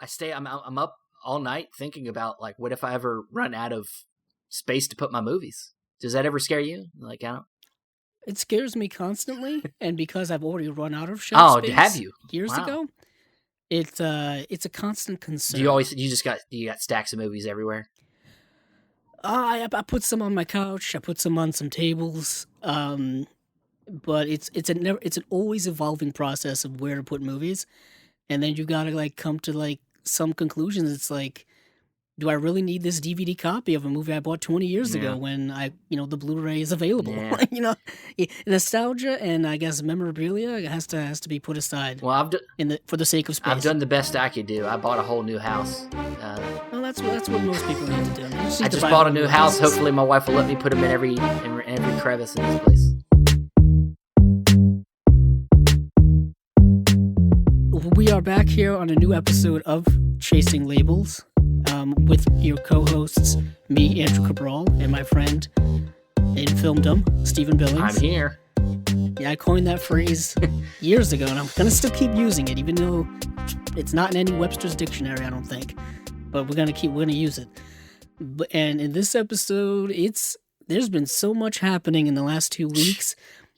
I'm up all night thinking about like, what if I ever run out of space to put my movies? Does that ever scare you? Like, I don't. It scares me constantly, and because I've already run out of shelf Oh, have space you? years Wow. ago, it's a constant concern. Do you got stacks of movies everywhere? I put some on my couch. I put some on some tables. But it's an always evolving process of where to put movies, and then you gotta like come to like some conclusions. It's like, do I really need this DVD copy of a movie I bought 20 years Yeah. ago when the Blu-ray is available? Yeah. Nostalgia and I guess memorabilia has to be put aside. Well, For the sake of space. I've done the best I could do. I bought a whole new house. Well, that's what most people need to do. I just bought a new house. Hopefully, my wife will let me put them in every crevice in this place. We are back here on a new episode of Chasing Labels, with your co-hosts, me, Andrew Cabral, and my friend in filmdom, Stephen Billings. I'm here. Yeah, I coined that phrase years ago, and I'm gonna still keep using it, even though it's not in any Webster's dictionary, I don't think. But we're gonna use it. And in this episode, there's been so much happening in the last 2 weeks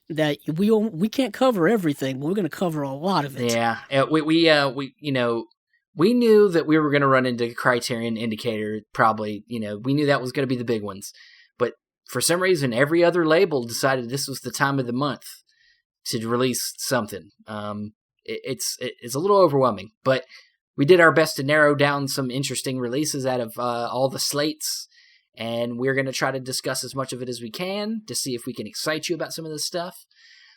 that we can't cover everything, but we're gonna cover a lot of it. Yeah, we knew that we were going to run into Criterion Indicator. Probably, we knew that was going to be the big ones. But for some reason, every other label decided this was the time of the month to release something. It's a little overwhelming, but we did our best to narrow down some interesting releases out of all the slates, and we're going to try to discuss as much of it as we can to see if we can excite you about some of this stuff.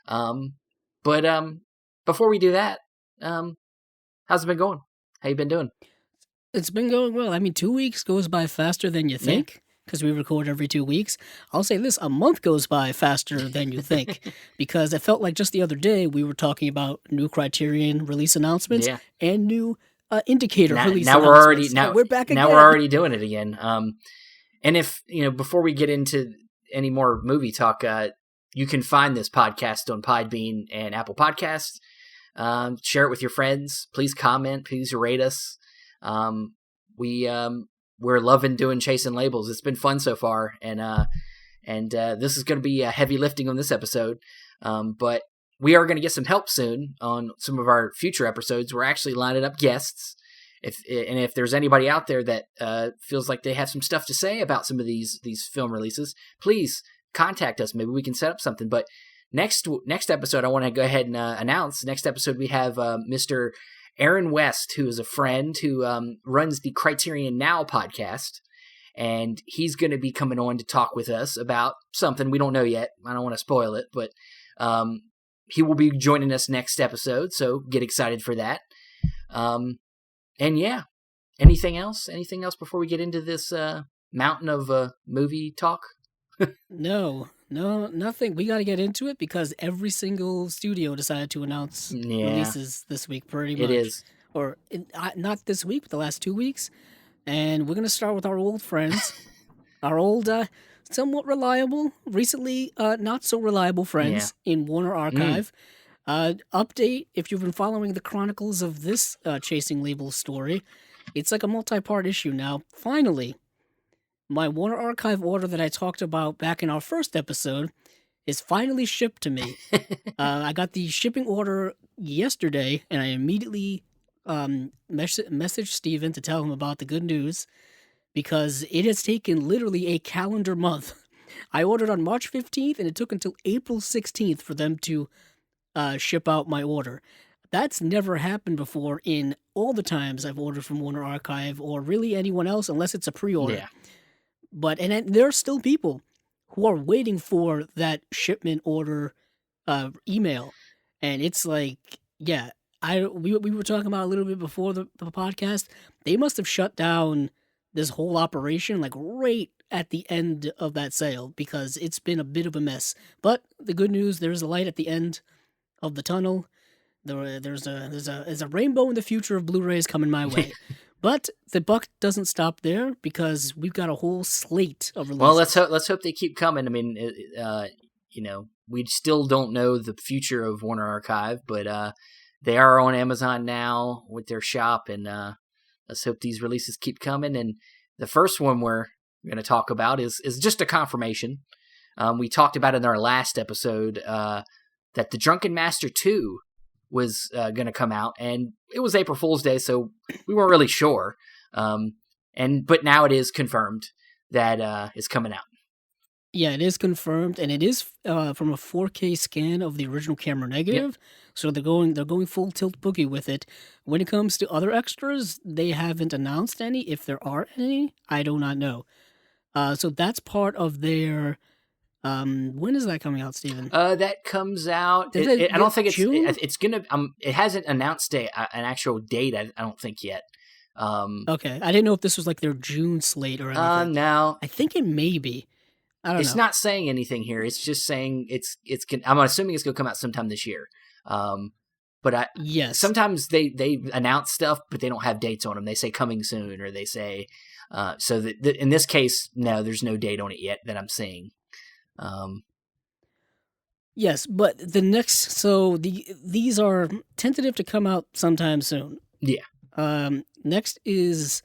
But before we do that, how's it been going? How you been doing? It's been going well. I mean, 2 weeks goes by faster than you think, because we record every 2 weeks. I'll say this, a month goes by faster than you think, because it felt like just the other day we were talking about new Criterion release announcements and new Indicator release announcements. We're back again. Now we're already doing it again. And if, before we get into any more movie talk, you can find this podcast on Podbean and Apple Podcasts. Share it with your friends. Please comment. Please rate us. We're loving doing Chasing Labels. It's been fun so far, and this is going to be heavy lifting on this episode. But we are going to get some help soon on some of our future episodes. We're actually lining up guests. If there's anybody out there that feels like they have some stuff to say about some of these film releases, please contact us. Maybe we can set up something. But next episode, I want to go ahead and announce. Next episode, we have Mr. Aaron West, who is a friend who runs the Criterion Now podcast, and he's going to be coming on to talk with us about something we don't know yet. I don't want to spoil it, but he will be joining us next episode, so get excited for that. And yeah, anything else? Anything else before we get into this mountain of movie talk? No, nothing. We got to get into it because every single studio decided to announce releases this week, pretty much. It is. Or not this week, but the last 2 weeks. And we're going to start with our old friends, our old, somewhat reliable, recently not so reliable friends in Warner Archive. Update, if you've been following the chronicles of this Chasing Labels story, it's like a multi-part issue now. Finally, my Warner Archive order that I talked about back in our first episode is finally shipped to me. I got the shipping order yesterday, and I immediately messaged Steven to tell him about the good news, because it has taken literally a calendar month. I ordered on March 15th, and it took until April 16th for them to ship out my order. That's never happened before in all the times I've ordered from Warner Archive or really anyone else, unless it's a pre-order. Yeah. But there are still people who are waiting for that shipment order email, and it's like, we were talking about a little bit before the podcast. They must have shut down this whole operation like right at the end of that sale, because it's been a bit of a mess. But the good news, there's a light at the end of the tunnel. There's a rainbow in the future of Blu-rays coming my way. But the buck doesn't stop there, because we've got a whole slate of releases. Well, let's hope they keep coming. I mean, we still don't know the future of Warner Archive, but they are on Amazon now with their shop, and let's hope these releases keep coming. And the first one we're going to talk about is just a confirmation. We talked about in our last episode that The Drunken Master 2 was going to come out, and it was April Fool's Day, so we weren't really sure. But now it is confirmed that it's coming out. Yeah, it is confirmed, and it is from a 4K scan of the original camera negative. Yep. So they're going full tilt boogie with it. When it comes to other extras, they haven't announced any. If there are any, I do not know. So that's part of their. When is that coming out, Steven? That comes out. I don't think it's gonna. It hasn't announced an actual date. I don't think yet. Okay, I didn't know if this was like their June slate or anything. No, I think it may be. I don't know. It's not saying anything here. It's just saying I'm assuming it's gonna come out sometime this year. But yes, sometimes they announce stuff, but they don't have dates on them. They say coming soon, or they say. So in this case, no, there's no date on it yet that I'm seeing. Yes, but the next, so these are tentative to come out sometime soon. Yeah. Next is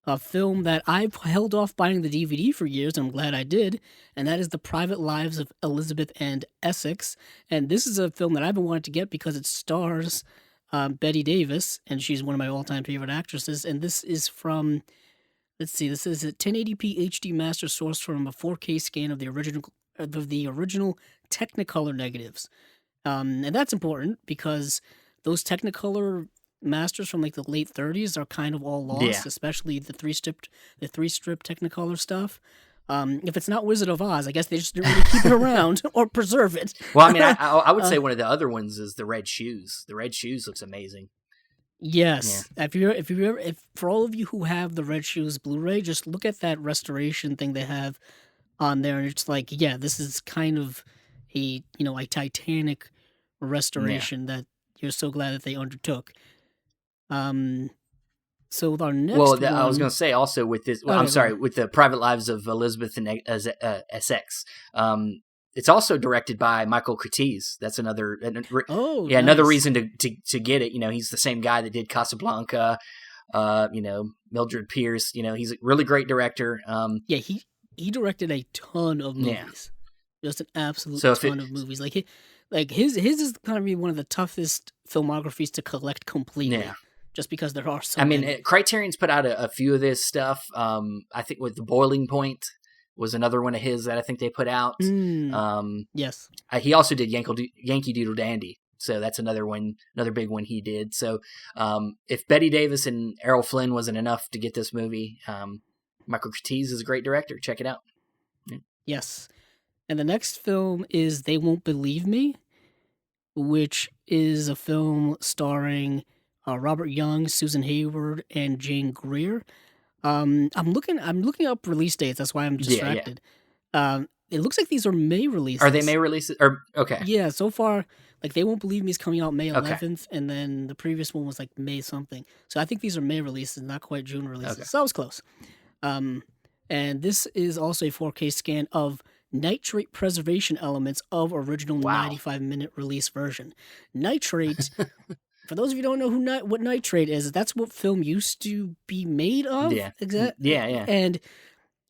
a film that I've held off buying the DVD for years, and I'm glad I did, and that is The Private Lives of Elizabeth and Essex. And this is a film that I've been wanting to get because it stars Bette Davis, and she's one of my all-time favorite actresses. And this is from, let's see, this is a 1080p HD master source from a 4K scan of the original Technicolor negatives. And that's important because those Technicolor masters from like the late 30s are kind of all lost, especially the three-strip Technicolor stuff. If it's not Wizard of Oz, I guess they just didn't really keep it around or preserve it. Well, I mean, I would say one of the other ones is the Red Shoes. The Red Shoes looks amazing. Yes. Yeah. If for all of you who have the Red Shoes Blu-ray, just look at that restoration thing they have on there, and it's like, yeah, this is kind of a Titanic restoration that you're so glad that they undertook. So with our next one, I was going to say also with this, with the Private Lives of Elizabeth and Essex, it's also directed by Michael Curtiz. That's another, another reason to get it. He's the same guy that did Casablanca, Mildred Pierce. He's a really great director. He directed a ton of movies, just an absolute ton of movies. His is kind of be one of the toughest filmographies to collect completely. Yeah. Just because there are so many. Criterion's put out a few of this stuff. I think with The Boiling Point was another one of his that I think they put out. Yes. He also did Yankee Doodle Dandy. So that's another big one he did. So if Bette Davis and Errol Flynn wasn't enough to get this movie, Michael Curtiz is a great director. Check it out. Yeah. Yes. And the next film is They Won't Believe Me, which is a film starring Robert Young, Susan Hayward, and Jane Greer. I'm looking up release dates. That's why I'm distracted. Yeah. It looks like these are May releases. Are they May releases? Okay. Yeah. So far, They Won't Believe Me is coming out May 11th, and then the previous one was like May something. So I think these are May releases, not quite June releases. Okay. So I was close. And this is also a 4K scan of nitrate preservation elements of original 95-minute release version. Nitrate. For those of you who don't know what nitrate is, that's what film used to be made of. Yeah. Exactly. Yeah. And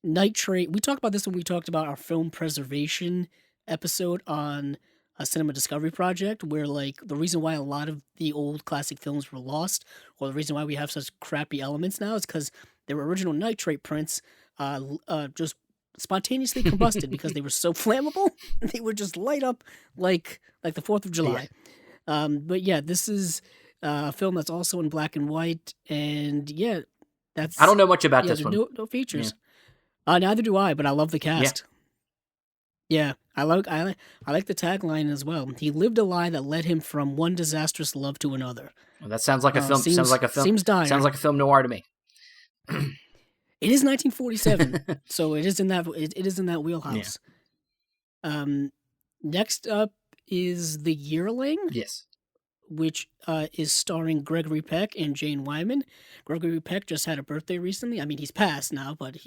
nitrate, we talked about this when we talked about our film preservation episode on a Cinema Discovery Project, where the reason why a lot of the old classic films were lost, or the reason why we have such crappy elements now, is because their original nitrate prints just spontaneously combusted because they were so flammable. They would just light up like the 4th of July. Yeah. But yeah, this is a film that's also in black and white, and that's. I don't know much about this one. No features. Yeah. Neither do I, but I love the cast. Yeah, I like the tagline as well. He lived a lie that led him from one disastrous love to another. Well, that sounds like a film. Seems dire. Sounds like a film noir to me. It is 1947, so it is in that wheelhouse. Yeah. Next up is The Yearling. Yes. Which is starring Gregory Peck and Jane Wyman. Gregory Peck just had a birthday recently. I mean, he's passed now, but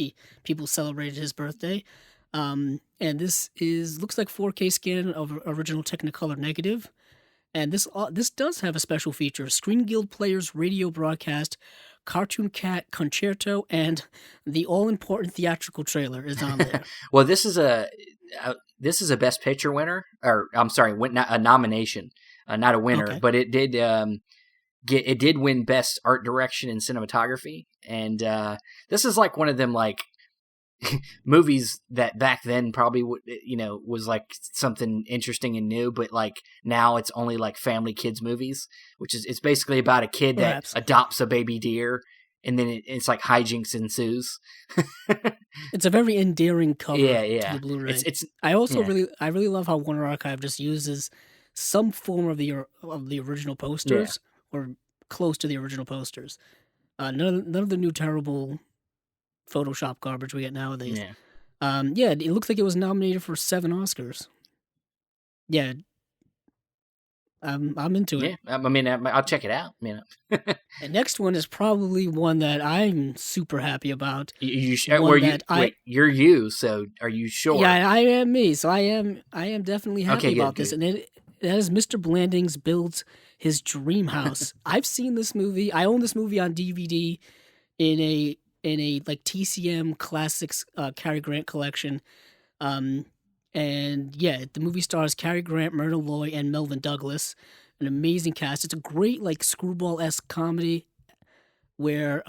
people celebrated his birthday. And this looks like 4K scan of original Technicolor negative. And this does have a special feature: Screen Guild Players radio broadcast Cartoon Cat Concerto, and the all-important theatrical trailer is on there. Well, this is a Best Picture winner, or I'm sorry, a nomination, not a winner, Okay. but it did win Best Art Direction and Cinematography, and this is like one of them like movies that back then probably was like something interesting and new, but like now it's only like family kids movies, which is it's basically about a kid Perhaps. that adopts a baby deer, and then it's like hijinks ensues. It's a very endearing cover to the Blu-ray. I also really love how Warner Archive just uses some form of the original posters or close to the original posters. None of the new terrible Photoshop garbage we get nowadays. It looks like it was nominated for 7 Oscars. Yeah. I'm into it. Yeah, I mean, I'll check it out. The next one is probably one that I'm super happy about. Wait, you're you, so are you sure? Yeah, I am me, so I am definitely happy about this. And that is Mr. Blandings builds his dream house. I've seen this movie. I own this movie on DVD in a like TCM Classics Cary Grant collection. And yeah, the movie stars Cary Grant, Myrna Loy, and Melvin Douglas. An amazing cast. It's a great like screwball-esque comedy where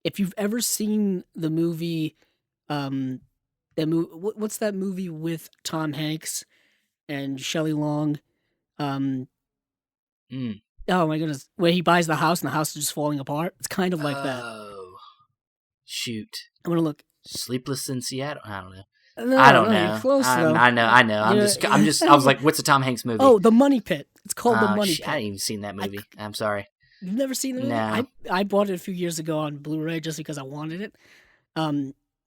if you've ever seen the movie what's that movie with Tom Hanks and Shelley Long? Oh my goodness, where he buys the house and the house is just falling apart. It's kind of like that. Oh, shoot. I'm gonna look. Sleepless in Seattle? I don't know. No, I don't know. You're close, though. I know. I'm just. I was like, what's a Tom Hanks movie? Oh, The Money Pit. It's called The Money Pit. I haven't even seen that movie. I'm sorry. You've never seen the movie? No. I bought it a few years ago on Blu-ray just because I wanted it.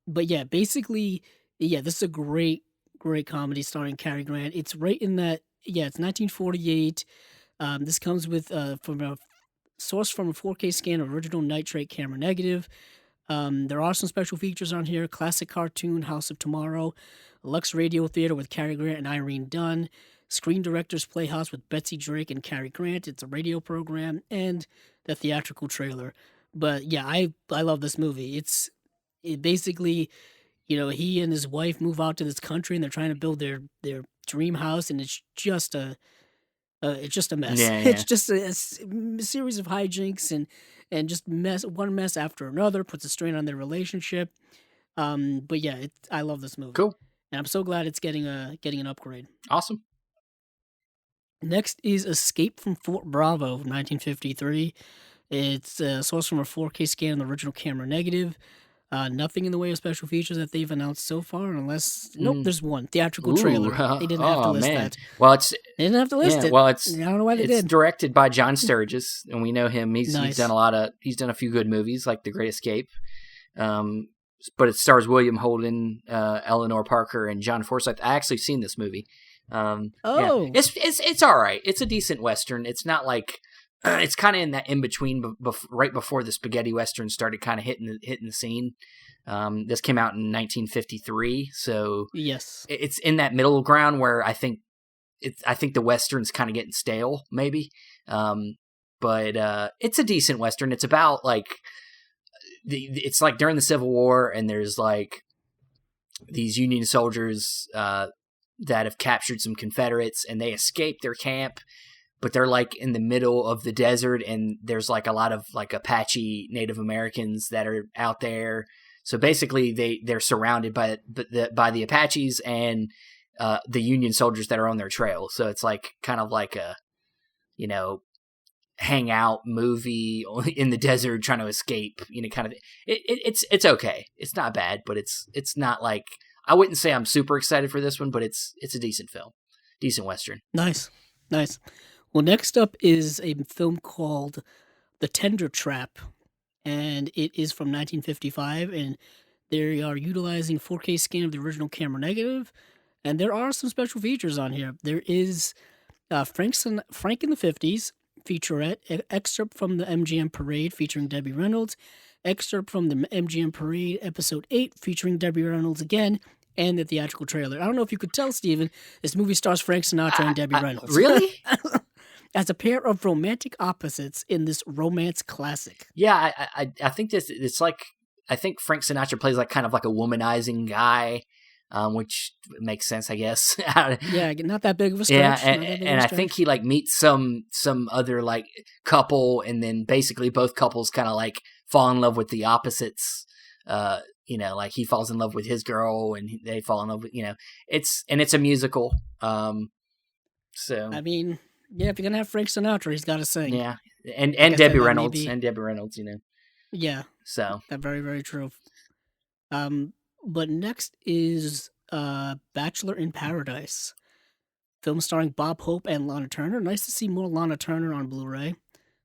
But yeah, basically, this is a great comedy starring Cary Grant. It's right in that. Yeah, it's 1948. This comes with from a 4K scan of original nitrate camera negative. There are some special features on here. Classic cartoon, House of Tomorrow, Lux Radio Theater with Cary Grant and Irene Dunn, Screen Directors Playhouse with Betsy Drake and Cary Grant. It's a radio program, and the theatrical trailer. But yeah, I love this movie. It basically, he and his wife move out to this country and they're trying to build their dream house, and it's just a mess. Yeah. It's just a series of hijinks and just one mess after another, puts a strain on their relationship. But yeah, I love this movie. Cool. And I'm so glad it's getting an upgrade. Awesome. Next is Escape from Fort Bravo, 1953. It's sourced from a 4K scan of the original camera negative. Nothing in the way of special features that they've announced so far, unless there's one theatritrical trailer. They didn't have to list that. Well, they didn't have to list it. Well, I don't know why they did. It's directed by John Sturges, and we know him. He's done he's done a few good movies like The Great Escape. But it stars William Holden, Eleanor Parker, and John Forsythe. I actually seen this movie. It's all right. It's a decent Western. It's not like it's kind of in that in between, right before the spaghetti Western started kind of hitting the scene. This came out in 1953, so yes, it's in that middle ground where I think the Western's kind of getting stale, maybe. But it's a decent Western. It's about like it's like during the Civil War, and there's like these Union soldiers that have captured some Confederates, and they escape their camp, but they're like in the middle of the desert, and there's like a lot of like Apache Native Americans that are out there. So basically they're surrounded by the Apaches and the Union soldiers that are on their trail. So it's like kind of like a, hangout movie in the desert trying to escape, kind of. It's okay. It's not bad, but it's not like, I wouldn't say I'm super excited for this one, but it's a decent film, decent Western. Nice. Well, next up is a film called The Tender Trap, and it is from 1955, and they are utilizing 4K scan of the original camera negative, and there are some special features on here. There is Frank in the 50s featurette, excerpt from the MGM Parade featuring Debbie Reynolds, excerpt from the MGM Parade episode 8 featuring Debbie Reynolds again, and the theatrical trailer. I don't know if you could tell, Steven, this movie stars Frank Sinatra and Debbie Reynolds. Really? as a pair of romantic opposites in this romance classic. Yeah, I think it's like, I think Frank Sinatra plays like kind of like a womanizing guy, which makes sense, I guess. Yeah, not that big of a stretch. Yeah, and I think he like meets some other like couple, and then basically both couples kind of like fall in love with the opposites. Like he falls in love with his girl, and they fall in love with it's a musical. So I mean, yeah, if you're gonna have Frank Sinatra, he's got to sing. Yeah, and Debbie Reynolds, Yeah. So that's very, very true. But next is Bachelor in Paradise, film starring Bob Hope and Lana Turner. Nice to see more Lana Turner on Blu-ray.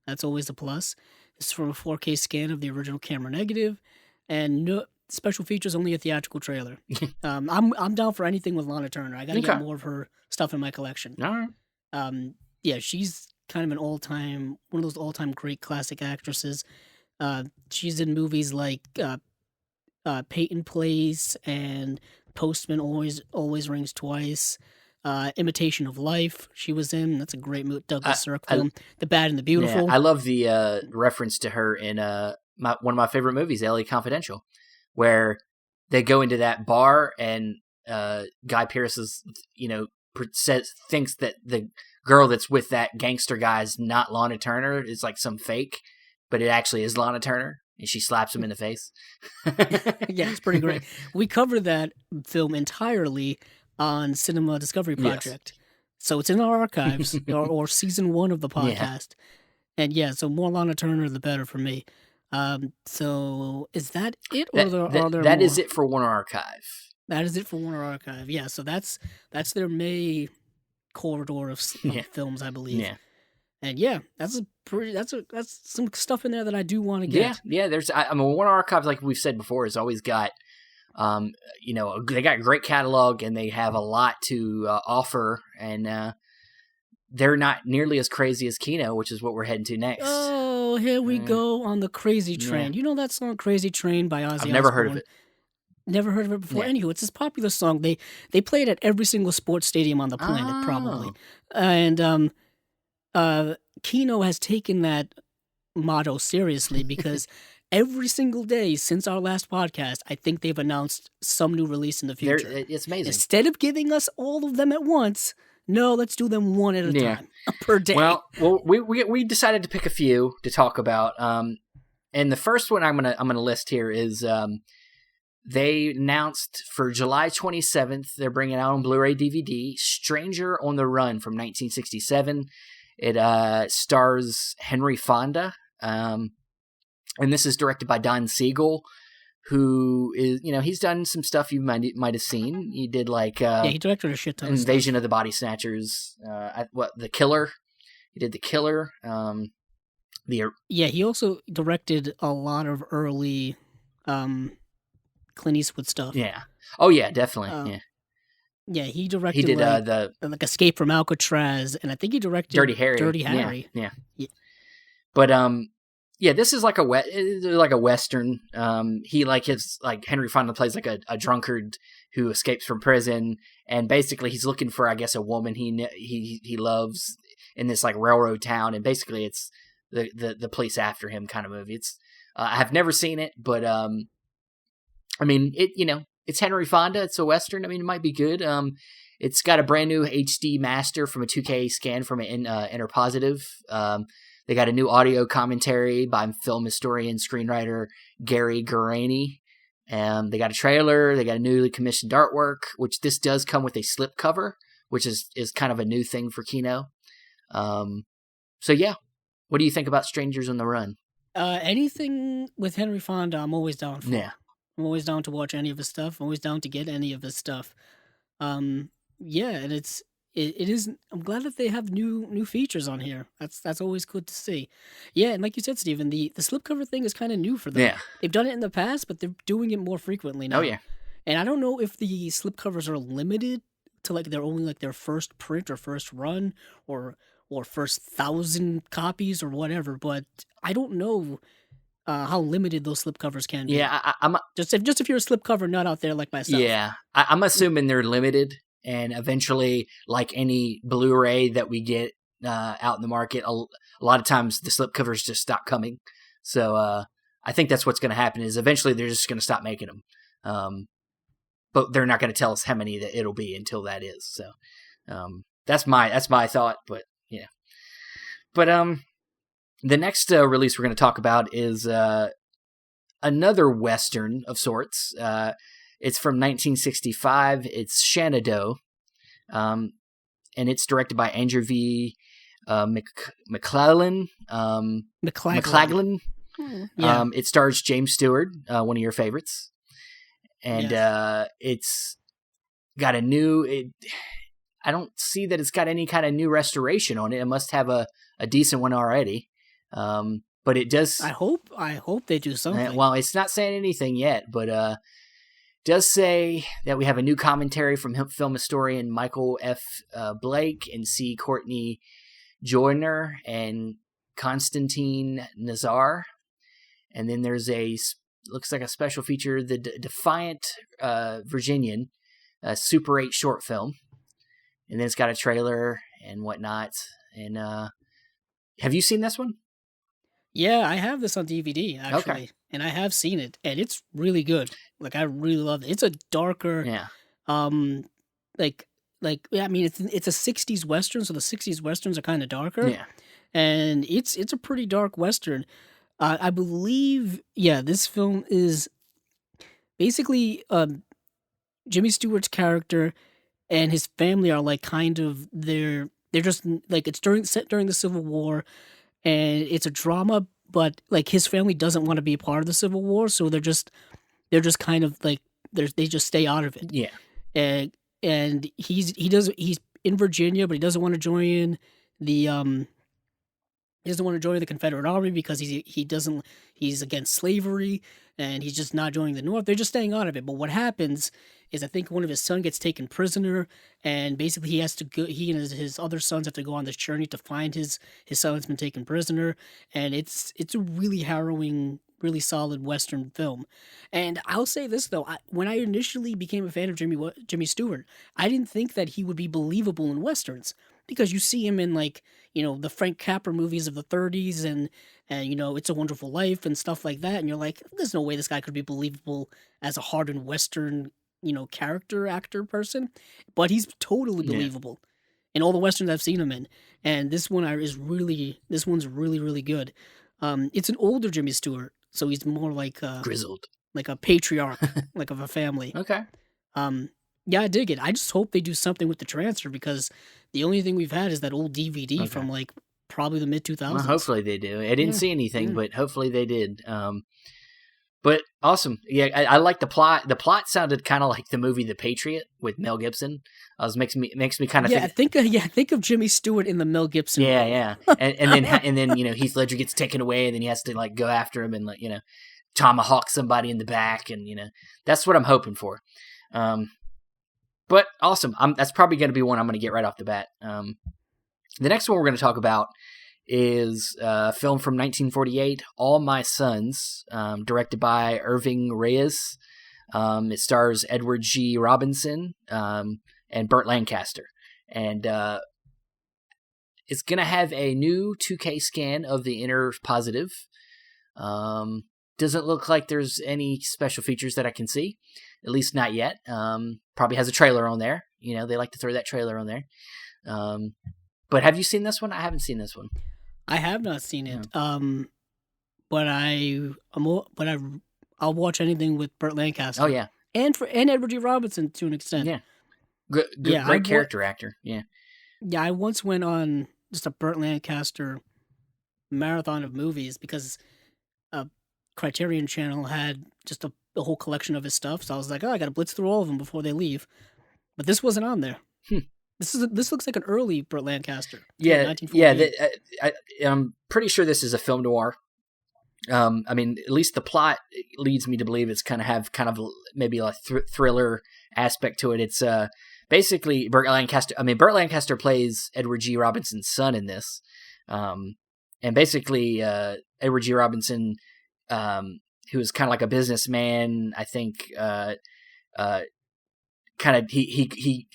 That's always a plus. This is from a 4K scan of the original camera negative, and no special features, only a theatrical trailer. I'm down for anything with Lana Turner. I gotta get more of her stuff in my collection. All right. Yeah, she's kind of one of those all-time great classic actresses. She's in movies like Peyton Place and Postman Always Rings Twice. Imitation of Life, she was in. That's a great movie. Douglas Sirk film. The Bad and the Beautiful. Yeah, I love the reference to her in one of my favorite movies, LA Confidential, where they go into that bar and Guy Pearce thinks that the girl that's with that gangster guy is not Lana Turner. It's like some fake, but it actually is Lana Turner. And she slaps him in the face. Yeah, it's pretty great. We covered that film entirely on Cinema Discovery Project. Yes. So it's in our archives, or season 1 of the podcast. Yeah. And so more Lana Turner, the better for me. So is that it? Or are there that more? Is it for Warner Archive. That is it for Warner Archive. Yeah, so that's their May corridor of films, I believe. Yeah. And that's some stuff in there that I do want to get. Yeah. There's, Warner Archive, like we've said before, has always got, they got a great catalog and they have a lot to offer, and they're not nearly as crazy as Kino, which is what we're heading to next. Oh, here we go on the Crazy Train. Yeah. You know that song "Crazy Train" by Ozzy Osbourne? I've never heard of it. Never heard of it before. Yeah. Anywho, it's this popular song. They play it at every single sports stadium on the planet, probably. And Kino has taken that motto seriously because every single day since our last podcast, I think they've announced some new release in the future. It's amazing. Instead of giving us all of them at once, no, let's do them one at a time per day. Well, we decided to pick a few to talk about. And the first one I'm gonna list here is they announced for July 27th they're bringing out on Blu-ray DVD Stranger on the Run from 1967. It stars Henry Fonda, and this is directed by Don Siegel, who is, he's done some stuff you might have seen. He did he directed a shit ton of Invasion stuff. of the Body Snatchers, The Killer. He did The Killer. He also directed a lot of early Clint Eastwood stuff. Yeah. Oh yeah, definitely. Yeah, he directed. He did Escape from Alcatraz, and I think he directed Dirty Harry. Yeah. But this is like a western. He Henry Fonda plays like a drunkard who escapes from prison, and basically he's looking for, I guess, a woman he loves in this like railroad town, and basically it's the police after him kind of movie. It's I have never seen it, but it's Henry Fonda. It's a western. It might be good. It's got a brand new HD master from a 2K scan from an Interpositive. They got a new audio commentary by film historian, screenwriter Gary Guarani. They got a trailer. They got a newly commissioned artwork, which this does come with a slipcover, which is kind of a new thing for Kino. What do you think about Strangers on the Run? Anything with Henry Fonda, I'm always down for. Yeah. I'm always down to watch any of his stuff. I'm always down to get any of his stuff. And it is. I'm glad that they have new features on here. That's always good to see. Yeah, and like you said, Steven, the slipcover thing is kind of new for them. Yeah, they've done it in the past, but they're doing it more frequently now. Oh yeah, and I don't know if the slipcovers are limited to they're only their first print or first run or first 1,000 copies or whatever. But I don't know how limited those slipcovers can be. Yeah, I'm just if you're a slipcover nut out there like myself. Yeah, I'm assuming they're limited, and eventually, like any Blu-ray that we get out in the market, a lot of times the slipcovers just stop coming. So I think that's what's going to happen is eventually they're just going to stop making them. But they're not going to tell us how many that it'll be until that is. So that's my thought. But yeah. But the next release we're going to talk about is another Western of sorts. It's from 1965. It's Shenandoah. And it's directed by Andrew V. McLaglen. McLaglen. Yeah. It stars James Stewart, one of your favorites. And Yes. It's got a new... I don't see that it's got any kind of new restoration on it. It must have a decent one already. But it does... I hope they do something. Well, it's not saying anything yet, but does say that we have a new commentary from film historian Michael F. Blake and C. Courtney Joyner and Konstantin Nazar. And then there's looks like a special feature, the Defiant Virginian, a Super 8 short film. And then it's got a trailer and whatnot. And have you seen this one? Yeah, I have this on DVD actually, Okay. and I have seen it, and it's really good. Like I really love it. It's a darker, Yeah. like I mean, it's a '60s western, so the '60s westerns are kind of darker, Yeah. and it's a pretty dark western. I believe, yeah, this film is basically Jimmy Stewart's character and his family are like kind of they're just like it's set during the Civil War, and it's a drama, but like his family doesn't want to be a part of the Civil War, so they're just kind of like they just stay out of it. Yeah. And he's in Virginia, but he doesn't want to join the Confederate Army because he's against slavery, and he's just not joining the North. They're just staying out of it. But what happens is I think one of his sons gets taken prisoner, and basically he and his other sons have to go on this journey to find his son that's been taken prisoner, and it's a really harrowing, really solid Western film. And I'll say this though, when I initially became a fan of Jimmy Stewart, I didn't think that he would be believable in Westerns, because you see him in like, the Frank Capra movies of the 30s and It's a Wonderful Life and stuff like that, and you're like, there's no way this guy could be believable as a hardened Western, character actor person, but he's totally believable in all the Westerns I've seen him in. And this one's really, really good. It's an older Jimmy Stewart, so he's more like Grizzled. like a patriarch, like of a family. Okay. Yeah, I dig it. I just hope they do something with the transfer, because the only thing we've had is that old DVD from like probably the mid 2000s. Well, hopefully they do. I didn't see anything, yeah. but hopefully they did. But awesome. Yeah, I like the plot. The plot sounded kind of like the movie The Patriot with Mel Gibson. Makes me kind of think of Jimmy Stewart in the Mel Gibson. Yeah, and then Heath Ledger gets taken away, and then he has to like go after him and like tomahawk somebody in the back, and that's what I'm hoping for. But awesome. That's probably going to be one I'm going to get right off the bat. The next one we're going to talk about is a film from 1948, All My Sons, directed by Irving Reyes. It stars Edward G. Robinson and Burt Lancaster. And it's going to have a new 2K scan of the inner positive. Doesn't look like there's any special features that I can see. At least not yet. Probably has a trailer on there. They like to throw that trailer on there. But have you seen this one? I haven't seen this one. I have not seen it. But I'll watch anything with Burt Lancaster. Oh yeah, and Edward G. Robinson to an extent. Yeah, great character actor. Yeah, yeah. I once went on just a Burt Lancaster marathon of movies because Criterion Channel had just a whole collection of his stuff. So I was like, I got to blitz through all of them before they leave. But this wasn't on there. This looks like an early Burt Lancaster. Yeah. I'm pretty sure this is a film noir. I mean, at least the plot leads me to believe it's kind of maybe a thriller aspect to it. It's basically Burt Lancaster. I mean, Burt Lancaster plays Edward G. Robinson's son in this, and basically Edward G. Robinson, who is kind of like a businessman, I think. Kind of he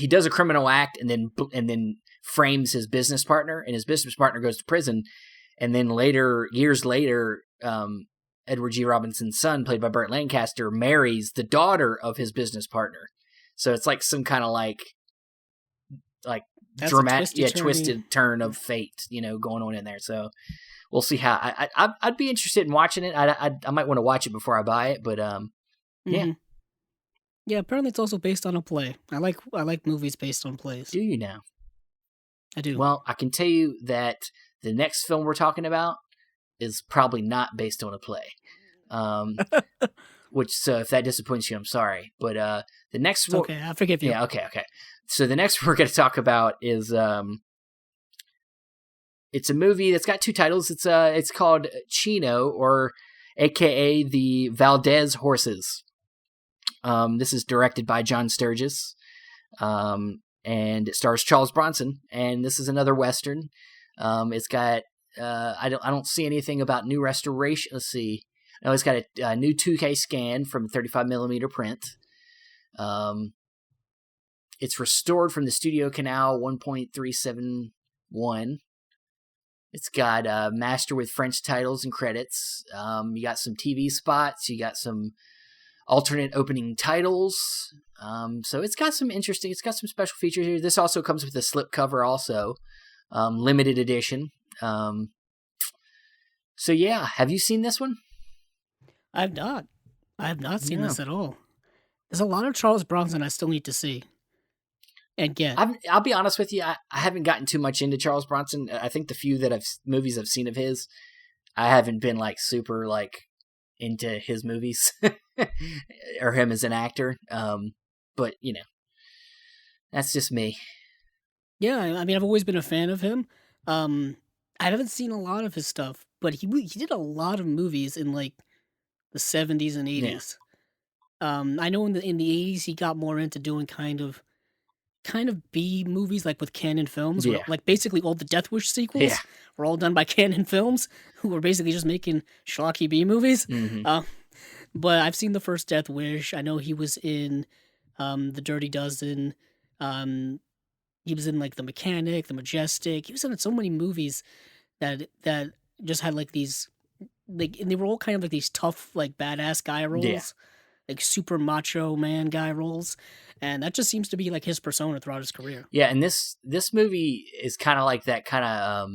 does a criminal act and then frames his business partner, and his business partner goes to prison. And then years later, Edward G. Robinson's son, played by Burt Lancaster, marries the daughter of his business partner. So it's like some kind of like dramatic, twisted turn of fate, going on in there. So we'll see how. I'd be interested in watching it. I might want to watch it before I buy it, but yeah. Yeah, apparently it's also based on a play. I like movies based on plays. Do you now? I do. Well, I can tell you that the next film we're talking about is probably not based on a play. So if that disappoints you, I'm sorry. But the next one... Okay, I forgive you. Yeah, okay. So the next we're going to talk about is... it's a movie that's got two titles. It's called Chino, or a.k.a. The Valdez Horses. This is directed by John Sturges. And it stars Charles Bronson. And this is another Western. It's got... I don't see anything about new restoration. Let's see. No, it's got a new 2K scan from 35mm print. It's restored from the Studio Canal 1.371. It's got master with French titles and credits. You got some TV spots. You got some alternate opening titles. So it's got some special features here. This also comes with a slipcover also. Limited edition. So yeah, have you seen this one? I have not seen this at all. There's a lot of Charles Bronson I still need to see and get. I'll be honest with you, I haven't gotten too much into Charles Bronson. I think the few movies I've seen of his, I haven't been like super like into his movies or him as an actor. But that's just me. Yeah, I mean, I've always been a fan of him. I haven't seen a lot of his stuff, but he did a lot of movies in like the 70s and 80s. Yeah. I know in the 80s he got more into doing kind of B movies, like with Canon Films. Yeah. Where, like basically all the Death Wish sequels were all done by Canon Films, who were basically just making schlocky B movies. Mm-hmm. But I've seen the first Death Wish. I know he was in The Dirty Dozen. He was in like The Mechanic, The Majestic. He was in so many movies that just had like these, like, and they were all kind of like these tough, like badass guy roles, like super macho man guy roles, and that just seems to be like his persona throughout his career. Yeah, and this movie is kind of like that kind of.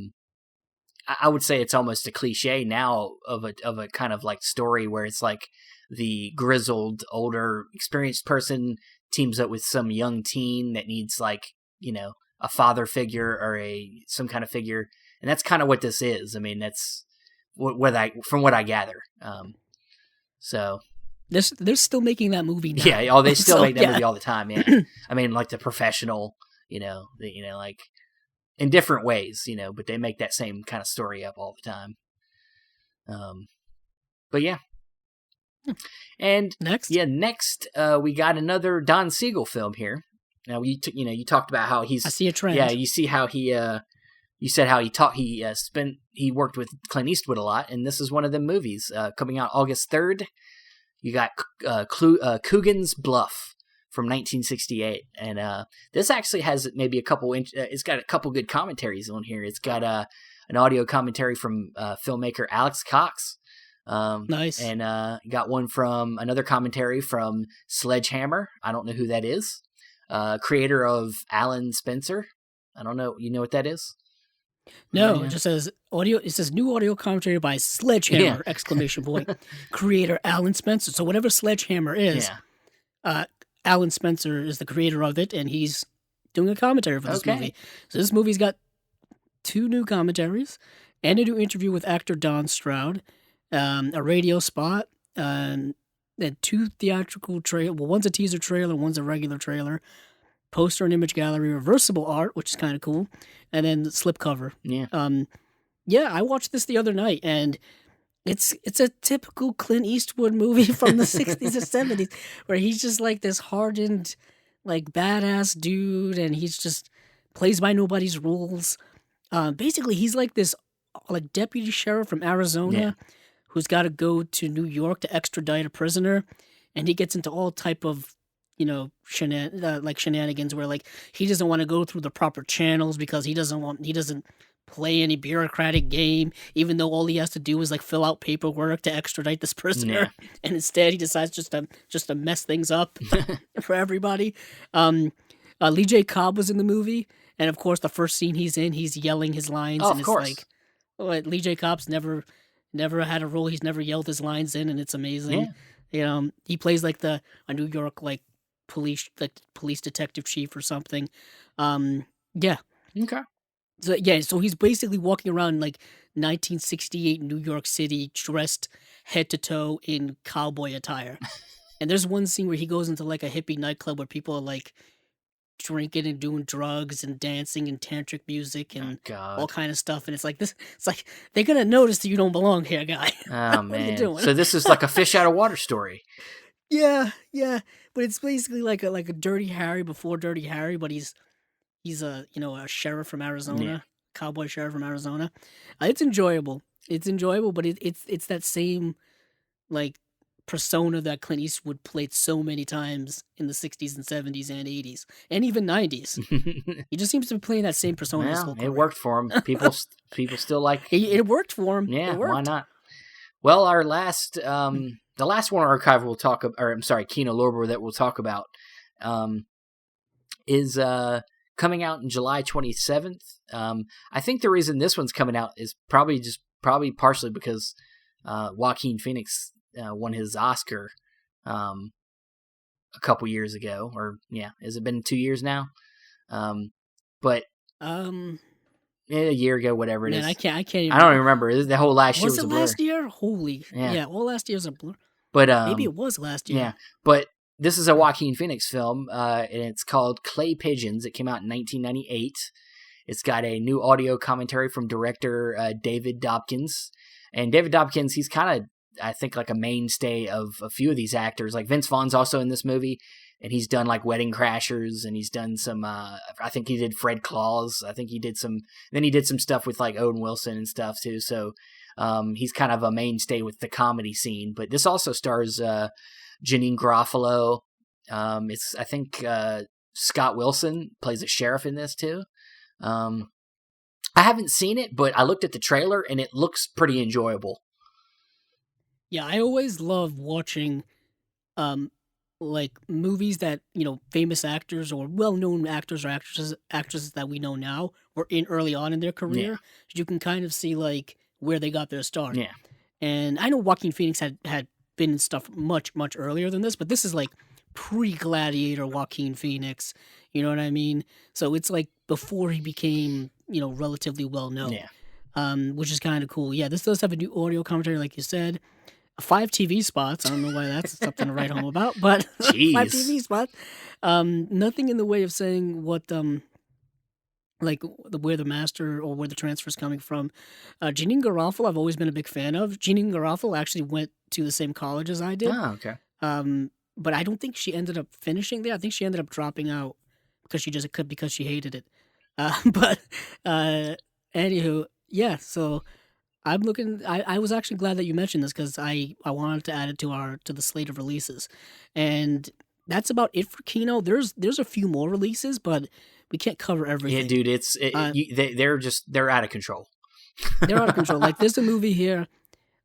I would say it's almost a cliche now of a kind of like story where it's like the grizzled, older, experienced person teams up with some young teen that needs like a father figure or some kind of figure, and that's kind of what this is. I mean, that's from what I gather. So they're still making that movie now. Yeah, they still make that movie all the time. Yeah, I mean, like The Professional, like in different ways, but they make that same kind of story up all the time. But yeah. And next, we got another Don Siegel film here. Now you talked about how he's. I see a trend. Yeah, you see how he. You said how he worked with Clint Eastwood a lot, and this is one of them movies coming out August 3rd. You got Coogan's Bluff from 1968, and this actually has maybe a couple. It's got a couple good commentaries on here. It's got an audio commentary from filmmaker Alex Cox. Nice. And got one from another commentary from Sledgehammer. I don't know who that is. Creator of Alan Spencer. I don't know. You know what that is? No, it just says audio. It says new audio commentary by Sledgehammer! Exclamation point. Creator Alan Spencer. So whatever Sledgehammer is, Alan Spencer is the creator of it, and he's doing a commentary for this movie. So this movie's got 2 new commentaries and a new interview with actor Don Stroud, a radio spot, and 2 theatrical trailer. Well, one's a teaser trailer, one's a regular trailer. Poster and image gallery, reversible art, which is kind of cool, and then the slipcover. Yeah. I watched this the other night, and it's a typical Clint Eastwood movie from the 60s or 70s, where he's just like this hardened, like badass dude, and he's just plays by nobody's rules. Basically, he's like this like deputy sheriff from Arizona who's got to go to New York to extradite a prisoner, and he gets into all type of shenanigans where like he doesn't want to go through the proper channels because he doesn't play any bureaucratic game, even though all he has to do is like fill out paperwork to extradite this prisoner, and instead he decides just to mess things up for everybody. Lee J. Cobb was in the movie, and of course the first scene he's in, he's yelling his lines, and of course. Lee J. Cobb's never had a role he's never yelled his lines in, and it's amazing. He plays like a New York police detective chief or something. Okay. So he's basically walking around 1968 New York City, dressed head to toe in cowboy attire. And there's one scene where he goes into a hippie nightclub where people are drinking and doing drugs and dancing and tantric music and all kind of stuff. And it's like this. It's like they're gonna notice that you don't belong here, guy. Oh man! What are you doing? So this is like a fish out of water story. Yeah. But it's basically like a Dirty Harry before Dirty Harry, but he's a sheriff from Arizona, cowboy sheriff from Arizona. It's enjoyable. But it's that same persona that Clint Eastwood played so many times in the 60s and 70s and 80s and even 90s. He just seems to be playing that same persona. Well, it worked for him. People still like it worked for him. Yeah, why not? Well, our last the last one archive we'll talk about, or I'm sorry, Kino Lorber that we'll talk about is coming out in July 27th. I think the reason this one's coming out is probably partially because Joaquin Phoenix won his Oscar a couple years ago, or has it been 2 years now? But a year ago, whatever it is. I can't even. I don't even remember. The whole last year was a blur. Was it last year? Holy, all last year's a blur. But maybe it was last year. Yeah, but this is a Joaquin Phoenix film, and it's called Clay Pigeons. It came out in 1998. It's got a new audio commentary from director David Dobkins. And David Dobkins, he's kind of, I think, a mainstay of a few of these actors. Like Vince Vaughn's also in this movie, and he's done Wedding Crashers, and he's done some, I think he did Fred Claus. I think he did some stuff with Owen Wilson and stuff too. So he's kind of a mainstay with the comedy scene. But this also stars Janine Garofalo. I think Scott Wilson plays a sheriff in this too. I haven't seen it, but I looked at the trailer and it looks pretty enjoyable. Yeah, I always love watching movies that, famous actors or well-known actors or actresses that we know now were in early on in their career. Yeah. You can kind of see where they got their start. Yeah. And I know Joaquin Phoenix had been in stuff much, much earlier than this, but this is pre-Gladiator Joaquin Phoenix. You know what I mean? So it's before he became, relatively well-known. Yeah. Which is kind of cool. Yeah, this does have a new audio commentary, like you said. 5 TV spots. I don't know why that's something to write home about, but 5 TV spots. Nothing in the way of saying what, where the master or where the transfer is coming from. Janine Garofalo, I've always been a big fan of. Janine Garofalo actually went to the same college as I did. Oh, okay. But I don't think she ended up finishing there. I think she ended up dropping out because she hated it. But anywho, yeah. So I'm looking. I was actually glad that you mentioned this because I wanted to add it to the slate of releases, and that's about it for Kino. There's a few more releases, but we can't cover everything. Yeah, dude, they're out of control. They're out of control. There's a movie here.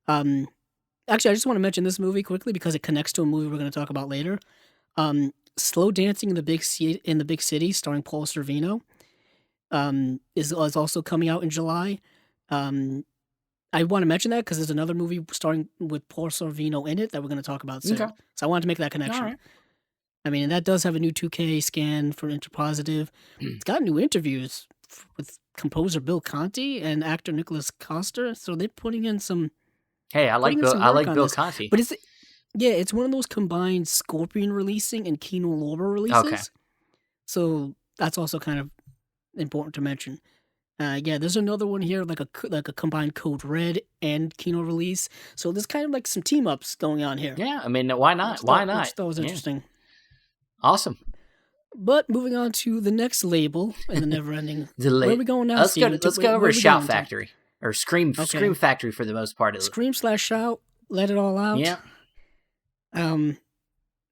Actually, I just want to mention this movie quickly because it connects to a movie we're going to talk about later. Slow Dancing in the Big City, starring Paul Sorvino, is also coming out in July. I want to mention that because there's another movie starring with Paul Sorvino in it that we're going to talk about soon. Okay. So I wanted to make that connection. All right. I mean, and that does have a new 2K scan for Interpositive. It's got new interviews with composer Bill Conti and actor Nicholas Coster. So they're putting in some. Hey, I like Bill Conti. But it's one of those combined Scorpion releasing and Kino Lorber releases. Okay. So that's also kind of important to mention. There's another one here, like a combined Code Red and Kino release. So there's kind of some team ups going on here. Yeah, I mean, why not? Why not? That was interesting. Awesome. But moving on to the next label in the never ending. Where are we going now? Let's go over Shout Factory or Scream Factory for the most part. Scream/Shout. Let it all out. Yeah.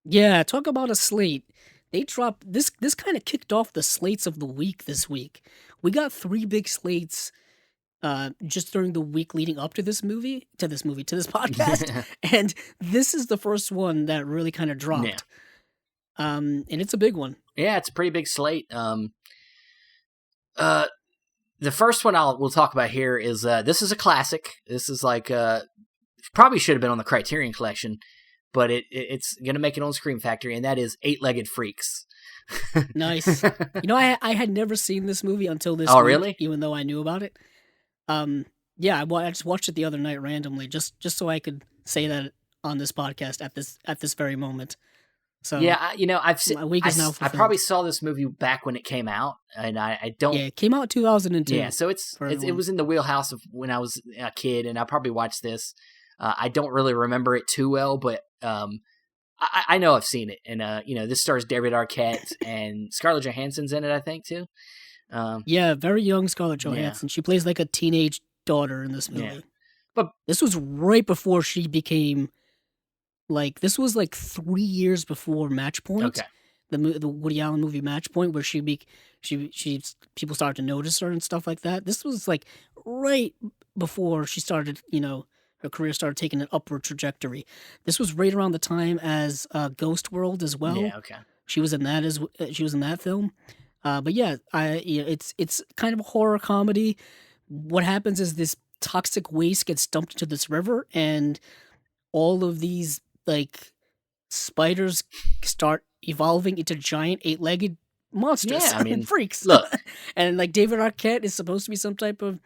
Yeah, talk about a slate. They dropped this kind of kicked off the slates of the week this week. We got three big slates just during the week leading up to to this podcast. And this is the first one that really kind of Yeah. dropped. And it's a big one. Yeah, it's a pretty big slate. The first one we'll talk about here is this is a classic. This is like probably should have been on the Criterion Collection, but it's gonna make it on Scream Factory, and that is Eight-Legged Freaks. Nice. I had never seen this movie until this Oh, week, really? even though I knew about it. Yeah, I just watched it the other night randomly, just so I could say that on this podcast at this very moment. So yeah, I've seen. my week is now I fulfilled. probably saw this movie back when it came out, and I don't. Yeah, it came out 2002. Yeah, so it was in the wheelhouse of when I was a kid, and I probably watched this. I don't really remember it too well, but I know I've seen it, and this stars David Arquette and Scarlett Johansson's in it, I think too. Yeah, very young Scarlett Johansson. Yeah. She plays like a teenage daughter in this movie. Yeah. But this was right before she became this was like 3 years before Match Point. Okay. The Woody Allen movie Match Point, where people started to notice her and stuff like that. This was like right before she started, her career started taking an upward trajectory. This was right around the time as Ghost World as well. Yeah, okay. She was in that film. But yeah, it's kind of a horror comedy. What happens is this toxic waste gets dumped into this river, and all of these spiders start evolving into giant 8-legged monsters. Yeah, freaks. Look, and David Arquette is supposed to be some type of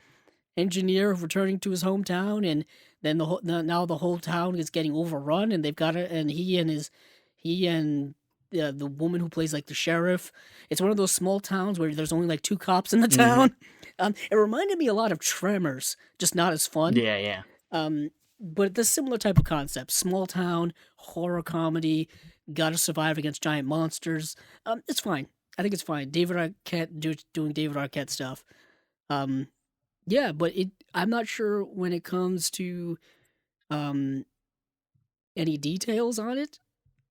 engineer returning to his hometown, and then now the whole town is getting overrun, and they've got to, and he and the woman who plays the sheriff. It's one of those small towns where there's only 2 cops in the town. It reminded me a lot of Tremors, just not as fun. Yeah. But the similar type of concept: small town horror comedy, gotta survive against giant monsters. It's fine. I think it's fine. David Arquette doing David Arquette stuff. Yeah, but I'm not sure when it comes to any details on it.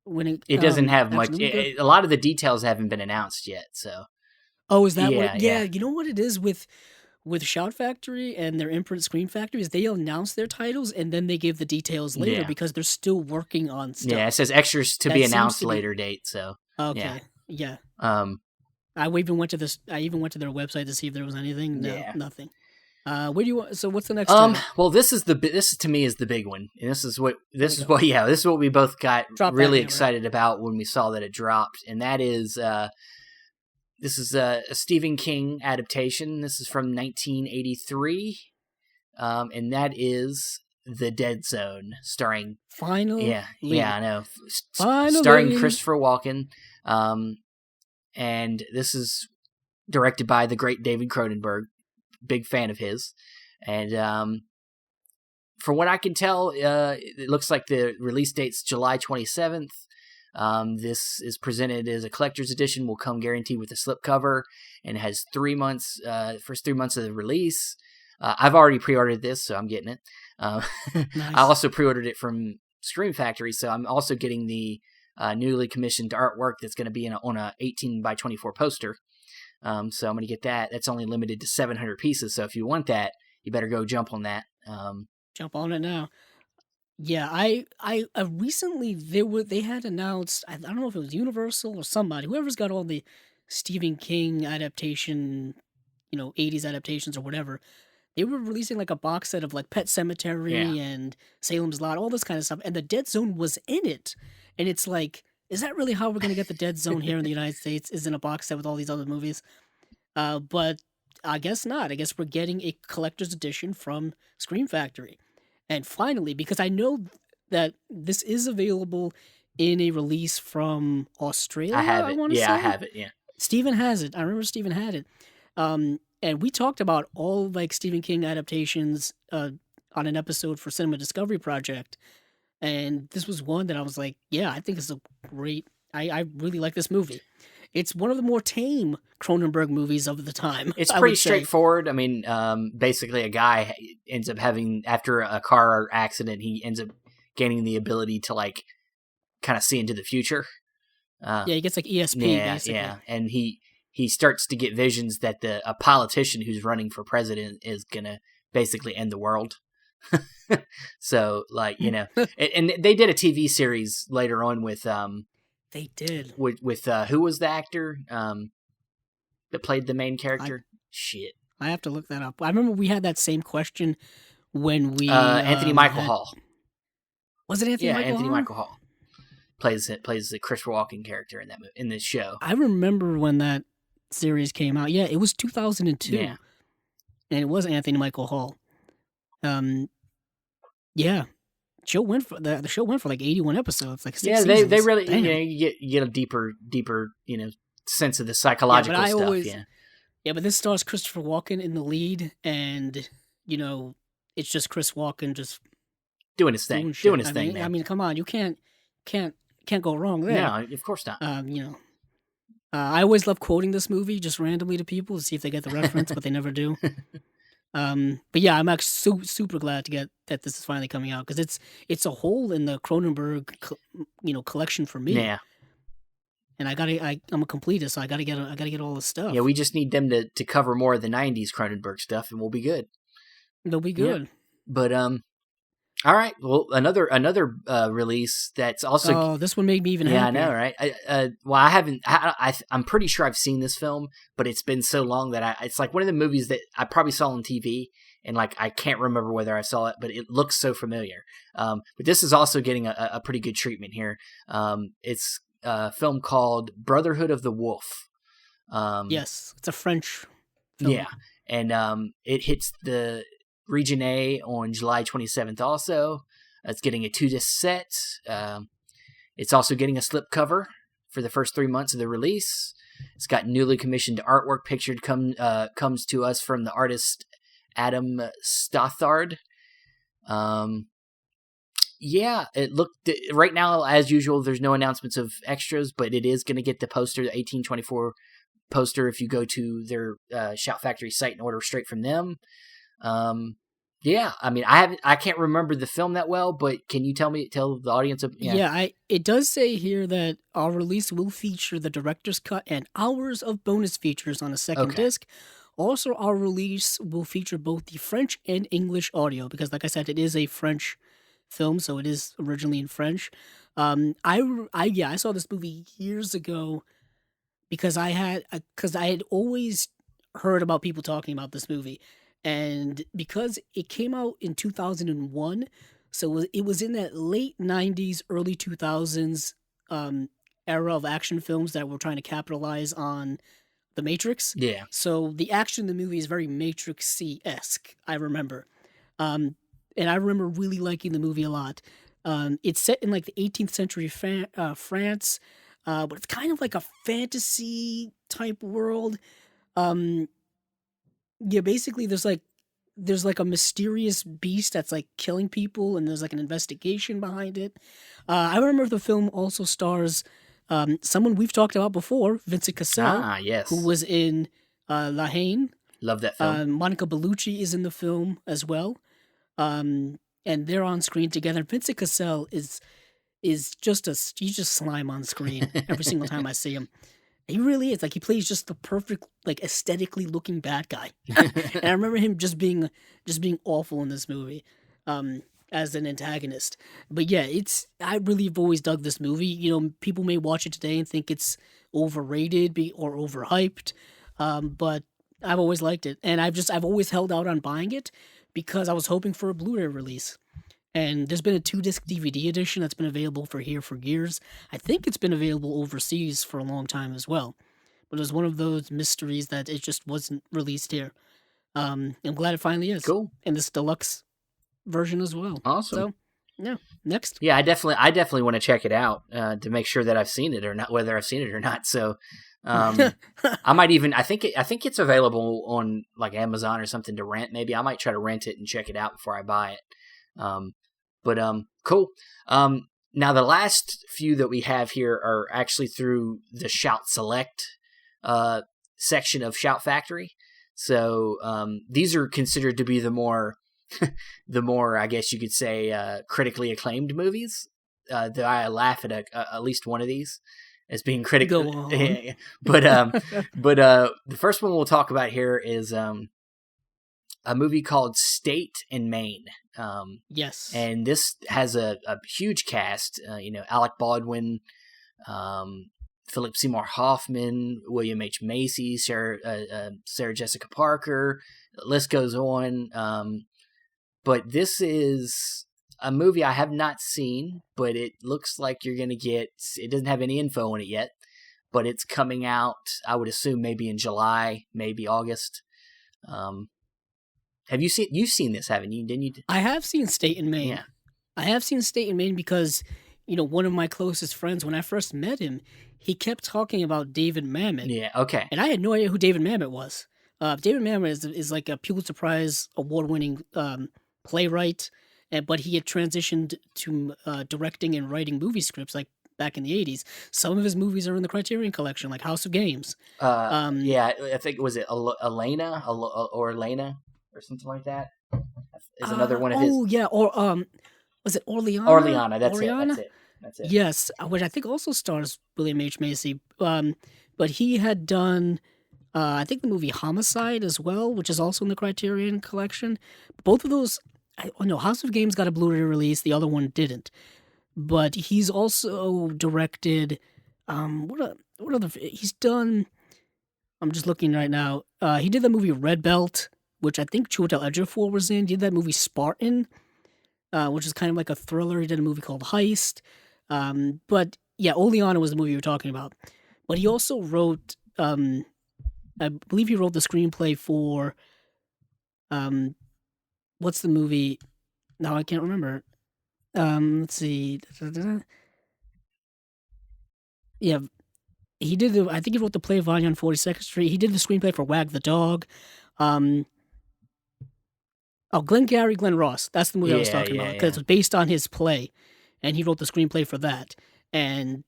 When it doesn't have much. A lot of the details haven't been announced yet. So. Oh, is that what? Yeah. You know what it is with Shout Factory and their imprint Scream Factory is they announce their titles and then they give the details later because they're still working on stuff. Yeah, it says extras to be announced later date. So. Okay. Yeah. I even went to their website to see if there was anything. No, nothing. Where do you want? So what's the next? Well, this to me is the big one, and this is what we both got really excited about when we saw that it dropped, and that is this is a Stephen King adaptation. This is from 1983, and that is The Dead Zone, starring Finally. Yeah, I know. Finally. Starring Christopher Walken, and this is directed by the great David Cronenberg. Big fan of his, and from what I can tell, it looks like the release date's July 27th. This is presented as a collector's edition, will come guaranteed with a slipcover, and has 3 months, first 3 months of the release. I've already pre-ordered this, so I'm getting it. Nice. I also pre-ordered it from Scream Factory, so I'm also getting the newly commissioned artwork that's going to be on a 18 by 24 poster. So I'm going to get that. That's only limited to 700 pieces. So if you want that, you better go jump on that. Jump on it now. Yeah, I recently they had announced, I don't know if it was Universal or somebody, whoever's got all the Stephen King adaptation, 80s adaptations or whatever. They were releasing a box set of Pet Sematary and Salem's Lot, all this kind of stuff, and the Dead Zone was in it. And it's is that really how we're going to get the Dead Zone here in the United States, is in a box set with all these other movies? But I guess not. I guess we're getting a collector's edition from Scream Factory. And finally, because I know that this is available in a release from Australia, I have it. I have it, yeah. Steven has it. I remember Steven had it. And we talked about all Stephen King adaptations on an episode for Cinema Discovery Project. And this was one that I was yeah, I think it's a great... I really like this movie. It's one of the more tame Cronenberg movies of the time. It's pretty straightforward. I mean, basically a guy ends up having, after a car accident, he ends up gaining the ability to kind of see into the future. He gets like ESP, basically. Yeah, and he starts to get visions that a politician who's running for president is gonna basically end the world. So, like, you know, and they did a TV series later on with They did with who was the actor that played the main character? Shit, I have to look that up. I remember we had that same question when we Anthony Michael Hall. Was it Anthony? Anthony Michael Hall plays the Chris Walken character in this show. I remember when that series came out. Yeah, it was 2002. Yeah. And it was Anthony Michael Hall. Yeah. The show went for like 81 episodes, like 6 seasons. They really, you know, you get a deeper, you know, sense of the psychological stuff. Yeah, but this stars Christopher Walken in the lead, and you know, it's just Chris Walken just doing his thing, man. I mean, come on, you can't go wrong there. No, of course not. You know, I always love quoting this movie just randomly to people to see if they get the reference, but they never do. But yeah, I'm actually super glad to get that this is finally coming out, because it's a hole in the Cronenberg, collection for me. Yeah. And I'm a completist, so I gotta get all the stuff. Yeah, we just need them to cover more of the '90s Cronenberg stuff, and we'll be good. They'll be good. Yeah. But all right. Well, another release that's also. Oh, this one made me even happy. happier. Yeah, I know, right? Well, I haven't. I'm pretty sure I've seen this film, but it's been so long that it's like one of the movies that I probably saw on TV, and like I can't remember whether I saw it, but it looks so familiar. But this is also getting a pretty good treatment here. It's a film called Brotherhood of the Wolf. Yes, it's a French film. Yeah, and it hits the Region A on July 27th also. It's getting a 2-disc set. It's also getting a slipcover for the first 3 months of the release. It's got newly commissioned artwork pictured comes to us from the artist Adam Stothard. Yeah, it looked right now, as usual, there's no announcements of extras, but it is going to get the poster, the 1824 poster, if you go to their Shout Factory site and order straight from them. Yeah, I mean, I can't remember the film that well, but can you tell the audience? It does say here that our release will feature the director's cut and hours of bonus features on a second disc. Also, our release will feature both the French and English audio, because like I said, it is a French film, so it is originally in French. I saw this movie years ago because I had always heard about people talking about this movie. And because it came out in 2001, so it was in that late 90s, early 2000s era of action films that were trying to capitalize on The Matrix. Yeah. So the action in the movie is very Matrix-esque, I remember. And I remember really liking the movie a lot. It's set in like the 18th century France, but it's kind of like a fantasy type world. Yeah, basically there's like a mysterious beast that's like killing people, and there's like an investigation behind it. I remember the film also stars someone we've talked about before, Vincent Cassel. Yes. Who was in La Haine. Love that film. Monica Bellucci is in the film as well. And they're on screen together. Vincent Cassel is he's just slime on screen every single time I see him. He really is. Like, he plays just the perfect, like, aesthetically looking bad guy. And I remember him just being awful in this movie as an antagonist. But yeah, I really have always dug this movie. You know, people may watch it today and think it's overrated or overhyped, but I've always liked it. And I've always held out on buying it because I was hoping for a Blu-ray release. And there's been a 2-disc DVD edition that's been available for years. I think it's been available overseas for a long time as well. But it was one of those mysteries that it just wasn't released here. I'm glad it finally is. Cool. And this deluxe version as well. Awesome. So, yeah, next. Yeah, I definitely want to check it out to make sure that I've seen it or not, whether I've seen it or not. So I might even, I think it's available on like Amazon or something to rent. Maybe I might try to rent it and check it out before I buy it. But cool. Now the last few that we have here are actually through the Shout Select section of Shout Factory. So these are considered to be the more I guess you could say critically acclaimed movies that I laugh at least one of these as being critical. Go on. But the first one we'll talk about here is a movie called State and Maine. Yes. And this has a huge cast. Alec Baldwin, Philip Seymour Hoffman, William H. Macy, Sarah Jessica Parker. The list goes on. But this is a movie I have not seen, but it looks like you're going to get... It doesn't have any info on it yet, but it's coming out, I would assume, maybe in July, maybe August. Have you seen... You've seen this, haven't you? Didn't you? I have seen State and Maine. Yeah. I have seen State and Maine because, one of my closest friends, when I first met him, he kept talking about David Mamet. Yeah, okay. And I had no idea who David Mamet was. David Mamet is like a Pulitzer Prize award-winning playwright, but he had transitioned to directing and writing movie scripts like back in the 80s. Some of his movies are in the Criterion collection, like House of Games. Yeah, I think, was it Elena or something like that? Is another one of his. Oh, yeah, or was it Orleana? Orleana, that's it. Yes, which I think also stars William H. Macy. But he had done, I think, the movie Homicide as well, which is also in the Criterion collection. Both of those, House of Games got a Blu-ray release. The other one didn't. But he's also directed, what other, he's done, I'm just looking right now. He did the movie Red Belt, which I think Chiwetel Ejiofor was in. He did that movie Spartan, which is kind of like a thriller. He did a movie called Heist. But yeah, Oleana was the movie you were talking about. But he also wrote, I believe he wrote the screenplay for, what's the movie? No, I can't remember. Let's see. Yeah, he did. I think he wrote the play of Vanya on 42nd Street. He did the screenplay for Wag the Dog. Glenn Ross. That's the movie I was talking about, because it was based on his play, and he wrote the screenplay for that. And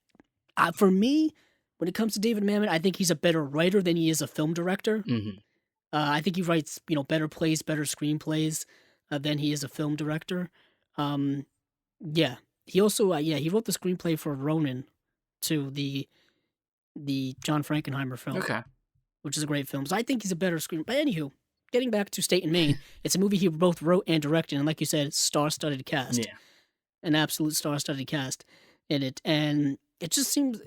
for me, when it comes to David Mamet, I think he's a better writer than he is a film director. Mm-hmm. I think he writes, better plays, better screenplays than he is a film director. Yeah. He also, he wrote the screenplay for Ronin, to the John Frankenheimer film. Okay. Which is a great film. So I think he's a better screen. But anywho, getting back to State and Maine, it's a movie he both wrote and directed, and like you said, star-studded cast. Yeah. An absolute star-studded cast in it, and it just seems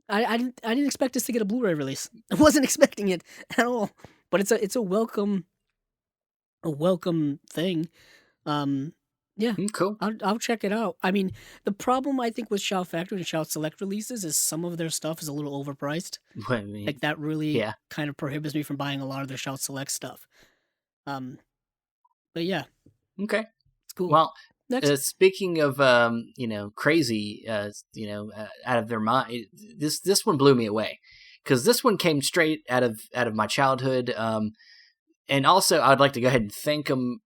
I didn't expect this to get a Blu-ray release. I wasn't expecting it at all. But it's a welcome thing. Yeah, cool. I'll check it out. I mean, the problem I think with Shout Factory and Shout Select releases is some of their stuff is a little overpriced. Like that really kind of prohibits me from buying a lot of their Shout Select stuff. But yeah, okay, it's cool. Well, next, speaking of crazy, out of their mind, this one blew me away, because this one came straight out of my childhood. And also, I'd like to go ahead and thank them.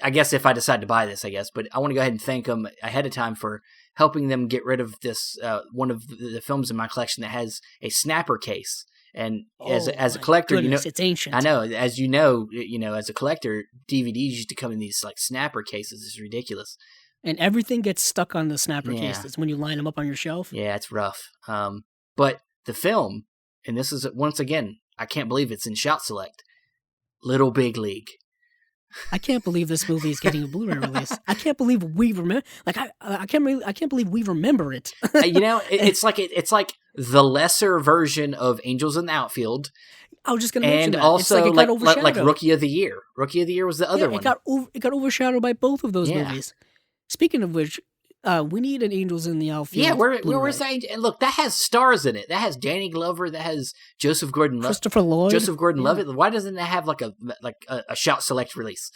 I guess if I decide to buy this, but I want to go ahead and thank them ahead of time for helping them get rid of this, one of the films in my collection that has a snapper case. And as a collector, goodness, it's ancient. I know, as as a collector, DVDs used to come in these like snapper cases. It's ridiculous. And everything gets stuck on the snapper cases when you line them up on your shelf. Yeah, it's rough. But the film, and this is, once again, I can't believe it's in Shout Select, Little Big League. I can't believe this movie is getting a Blu-ray release. I can't believe we remember. Like I can't believe we remember it. It's like the lesser version of Angels in the Outfield. I was just going to mention that. And also like Rookie of the Year. Rookie of the Year was the other one. It got overshadowed by both of those movies. Speaking of which, we need an Angels in the Outfield. Yeah, we're saying, and look, that has stars in it. That has Danny Glover. That has Joseph Gordon-Levitt. Christopher Lloyd. Joseph Gordon-Levitt. Why doesn't that have like a Shout Select release?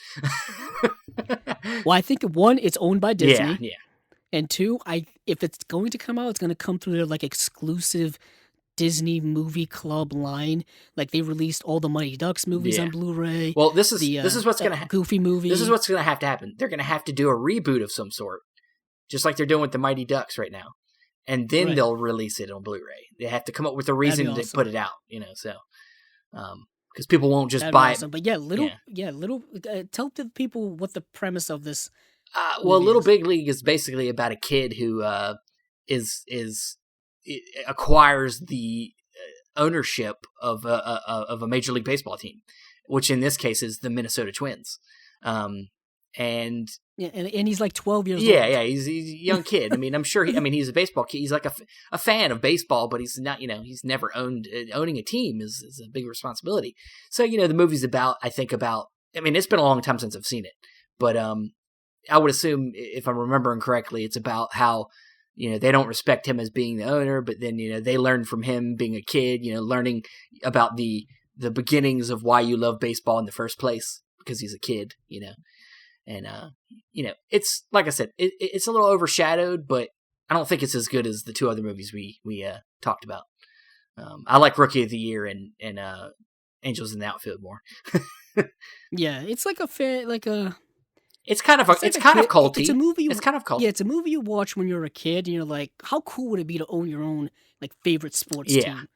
Well, I think one, it's owned by Disney. Yeah. And two, if it's going to come out, it's going to come through their like exclusive Disney Movie Club line. Like they released all the Mighty Ducks movies on Blu-ray. Well, this is what's going to happen. Goofy movie. This is what's going to have to happen. They're going to have to do a reboot of some sort, just like they're doing with the Mighty Ducks right now, and then they'll release it on Blu-ray. They have to come up with a reason to put it out. So because people won't just buy it. But tell the people what the premise of this Well, Little Big League is basically about a kid who acquires the ownership of a Major League Baseball team, which in this case is the Minnesota Twins. And he's like 12 years old. Yeah, he's a young kid. I mean, I'm sure. He's a baseball kid. He's like a fan of baseball, but he's not. He's never owning a team is a big responsibility. So the movie's about. I mean, it's been a long time since I've seen it, but I would assume, if I'm remembering correctly, it's about how they don't respect him as being the owner, but then they learn from him being a kid. Learning about the beginnings of why you love baseball in the first place because he's a kid. And it's like I said, it's a little overshadowed, but I don't think it's as good as the two other movies we talked about. I like Rookie of the Year and Angels in the Outfield more. Yeah, it's like a. It's kind of culty. It's a movie. It's kind of culty. Yeah, it's a movie you watch when you're a kid, and you're like, how cool would it be to own your own favorite sports team?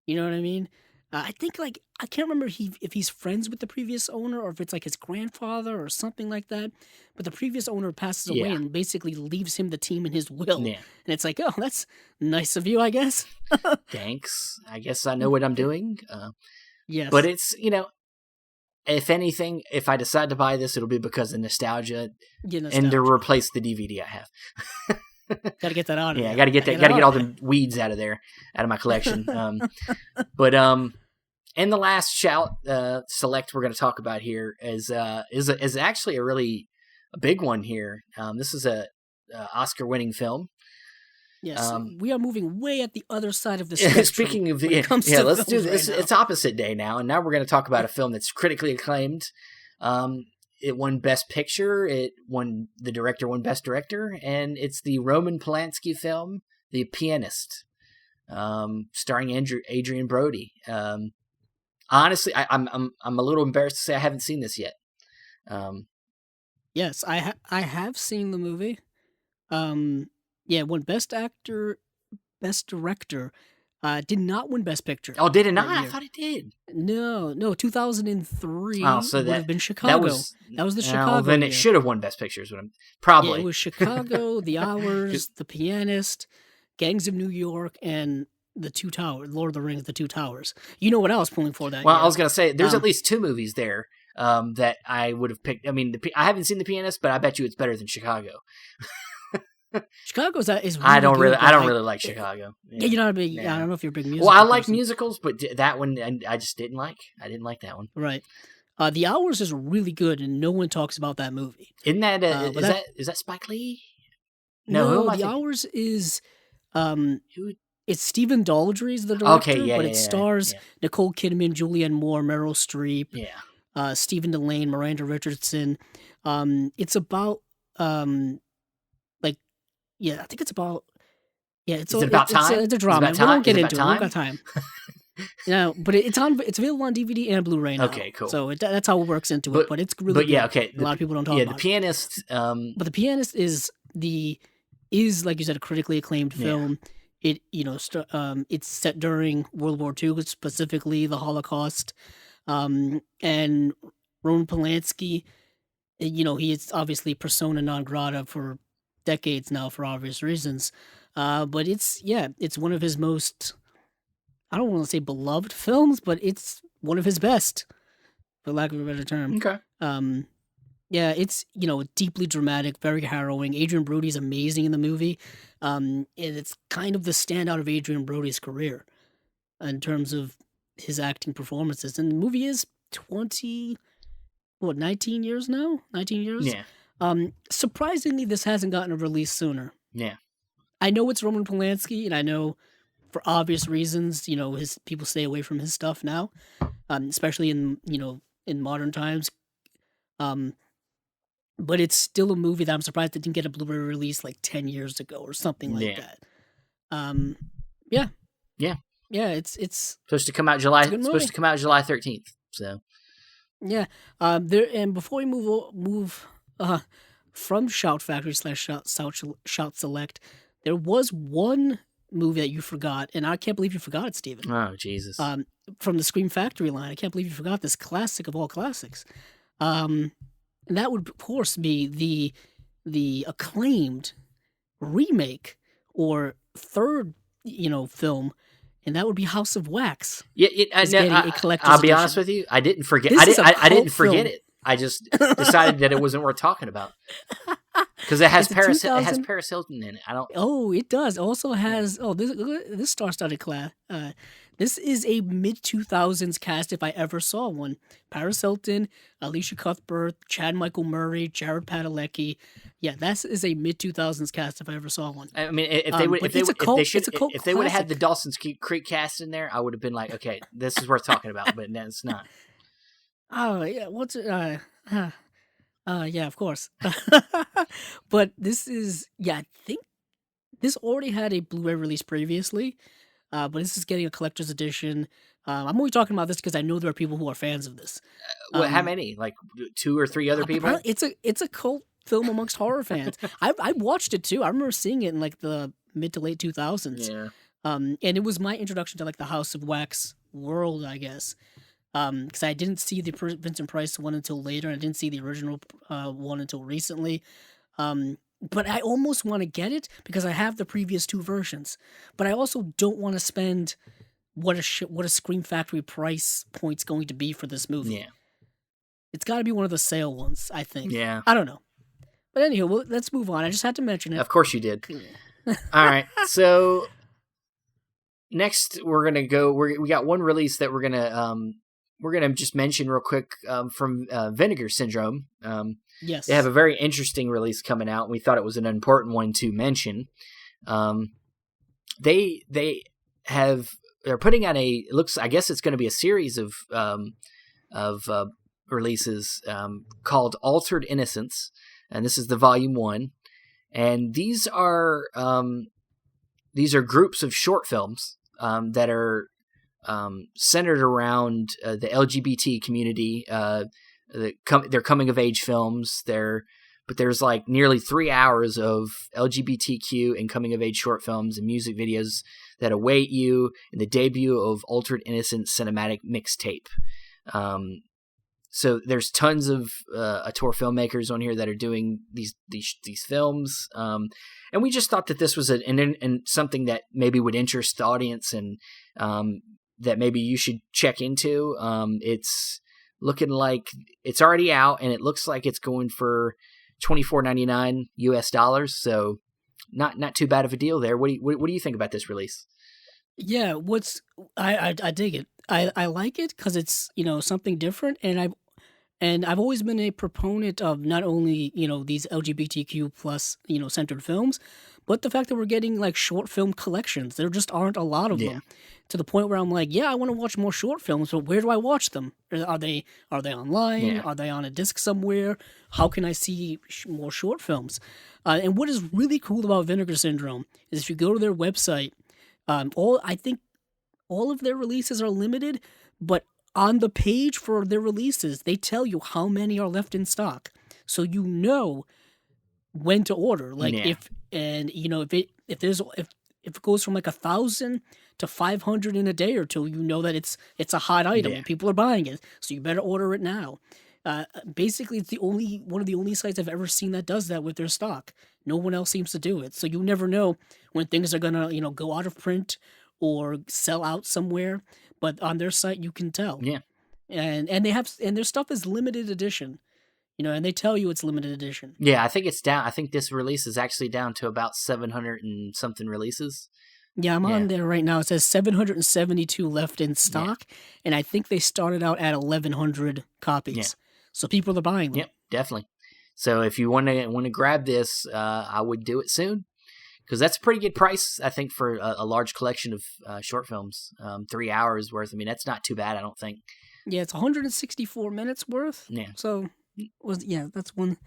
You know what I mean? I think I can't remember if he's friends with the previous owner or if it's his grandfather or something like that. But the previous owner passes away and basically leaves him the team in his will. Yeah. And it's like, oh, that's nice of you, I guess. Thanks. I guess I know what I'm doing. Yes. But it's, if anything, if I decide to buy this, it'll be because of nostalgia. And to replace the DVD I have. Got to get that out of there. Yeah, got to get all the weeds out of my collection. But and the last select we're going to talk about here is actually a big one here. This is a Oscar-winning film. Yes, we are moving way at the other side of the spectrum. Speaking of let's do this. It's opposite day now, and now we're going to talk about a film that's critically acclaimed. It won Best Picture. The director won Best Director, and it's the Roman Polanski film, The Pianist, starring Adrian Brody. Honestly, I'm a little embarrassed to say I haven't seen this yet. Yes, I have seen the movie. It won Best Actor, Best Director. Did not win Best Picture. Oh, did it not? I thought it did. No, 2003 so would have been Chicago. That was the Chicago. Then it should have won Best Picture. Probably. Yeah, it was Chicago, The Hours, The Pianist, Gangs of New York, and The Two Towers. Lord of the Rings, The Two Towers. You know what I was pulling for that? Well, year. I was going to say there's at least two movies there that I would have picked. I mean, I haven't seen The Pianist, but I bet you it's better than Chicago. Chicago's is. Really I don't good, really like Chicago. Yeah, you're not a big. Yeah. I don't know if you're a big musical. Well, I like person. musicals, but that one I just didn't like. I didn't like that one. Right. The Hours is really good, and no one talks about that movie. Isn't that is that Spike Lee? No, The Hours is. It's Stephen Daldry's the director, but it stars Nicole Kidman, Julianne Moore, Meryl Streep, Stephen Delane, Miranda Richardson. It's about I think it's about. Yeah, it's about time. It's a drama. We don't get into it. We don't got time. No, but it's available on DVD and Blu-ray now. Okay, cool. So that's how it works into it. But it's really. But okay. A lot of people don't talk about it. Yeah, The Pianist. But The Pianist is like you said, a critically acclaimed film. It it's set during World War II, specifically the Holocaust, and Roman Polanski. He is obviously persona non grata for decades now for obvious reasons, but it's one of his most, I don't want to say beloved films, but it's one of his best, for lack of a better term. Okay. It's deeply dramatic, very harrowing. Adrian Brody's amazing in the movie, and it's kind of the standout of Adrian Brody's career in terms of his acting performances. And the movie is 19 years now? 19 years? Yeah. Surprisingly, this hasn't gotten a release sooner. Yeah. I know it's Roman Polanski, and I know for obvious reasons, his people stay away from his stuff now, especially in modern times. But it's still a movie that I'm surprised it didn't get a Blu-ray release 10 years ago or something like that. Yeah. It's supposed to come out July 13th. So. Yeah. And before we move from Shout Factory / Shout Select, there was one movie that you forgot, and I can't believe you forgot it, Steven. Oh, Jesus. From the Scream Factory line. I can't believe you forgot this classic of all classics. And that would, of course, be the acclaimed remake or third, film, and that would be House of Wax. Yeah, getting a collector's I'll be edition. honest with you. I didn't forget. This I didn't film. forget it. I just decided that it wasn't worth talking about because it has Paris. It has Paris Hilton in it. I don't. Oh, it does. Also has this star-studded class. This is a mid-2000s cast if I ever saw one. Paris Hilton, Alicia Cuthbert, Chad Michael Murray, Jared Padalecki. Yeah, that is a mid-2000s cast if I ever saw one. I mean, if they would have had the Dawson's Creek cast in there, I would have been like, okay, this is worth talking about. But no, it's not. Oh yeah, what's it? Yeah, of course. But this is I think this already had a Blu-ray release previously. But this is getting a collector's edition. I'm only talking about this because I know there are people who are fans of this. How many? Like 2 or 3 other people? It's a cult film amongst horror fans. I watched it too. I remember seeing it in like the mid to late 2000s. Yeah. And it was my introduction to like the House of Wax world, I guess. Because I didn't see the Vincent Price one until later. I didn't see the original one until recently. But I almost want to get it because I have the previous 2 versions. But I also don't want to spend what a Scream Factory price point's going to be for this movie. Yeah. It's got to be one of the sale ones, I think. Yeah. I don't know. But anyway, let's move on. I just had to mention it. Of course you did. All right. So next we're going to go, we got one release that we're going to just mention real quick from Vinegar Syndrome. Yes. They have a very interesting release coming out. We thought it was an important one to mention. They're putting out I guess it's going to be a series of releases called Altered Innocence, and this is the volume 1. And these are groups of short films that are centered around the LGBT community. They're coming of age films. But there's like nearly 3 hours of LGBTQ and coming of age short films and music videos that await you in the debut of Altered Innocence cinematic mixtape. So there's tons of auteur filmmakers on here that are doing these films, and we just thought that this was something that maybe would interest the audience and that maybe you should check into. It's looking like it's already out, and it looks like it's going for $24.99 US. So not too bad of a deal there. What do you think about this release? Yeah, I dig it. I like it because it's something different, and I've always been a proponent of not only these LGBTQ plus centered films, but the fact that we're getting like short film collections. There just aren't a lot of them, to the point where I'm like, I want to watch more short films, but where do I watch them? Are they online? Yeah. Are they on a disc somewhere? How can I see more short films? And what is really cool about Vinegar Syndrome is if you go to their website, I think all of their releases are limited, but on the page for their releases, they tell you how many are left in stock, so you know when to order. Like if it goes from like 1,000 to 500 in a day or two, you know that it's a hot item and people are buying it, so you better order it now. Basically, it's one of the only sites I've ever seen that does that with their stock. No one else seems to do it, so you never know when things are gonna go out of print or sell out somewhere. But on their site, you can tell. Yeah, and their stuff is limited edition, and they tell you it's limited edition. Yeah, I think it's down. I think this release is actually down to about 700 and something releases. Yeah, I'm on there right now. It says 772 left in stock, and I think they started out at 1,100 copies. Yeah. So people are buying them. Yep, definitely. So if you want to grab this, I would do it soon, because that's a pretty good price, I think, for a large collection of short films. 3 hours worth. I mean, that's not too bad, I don't think. Yeah, it's 164 minutes worth. Yeah. So, that's one.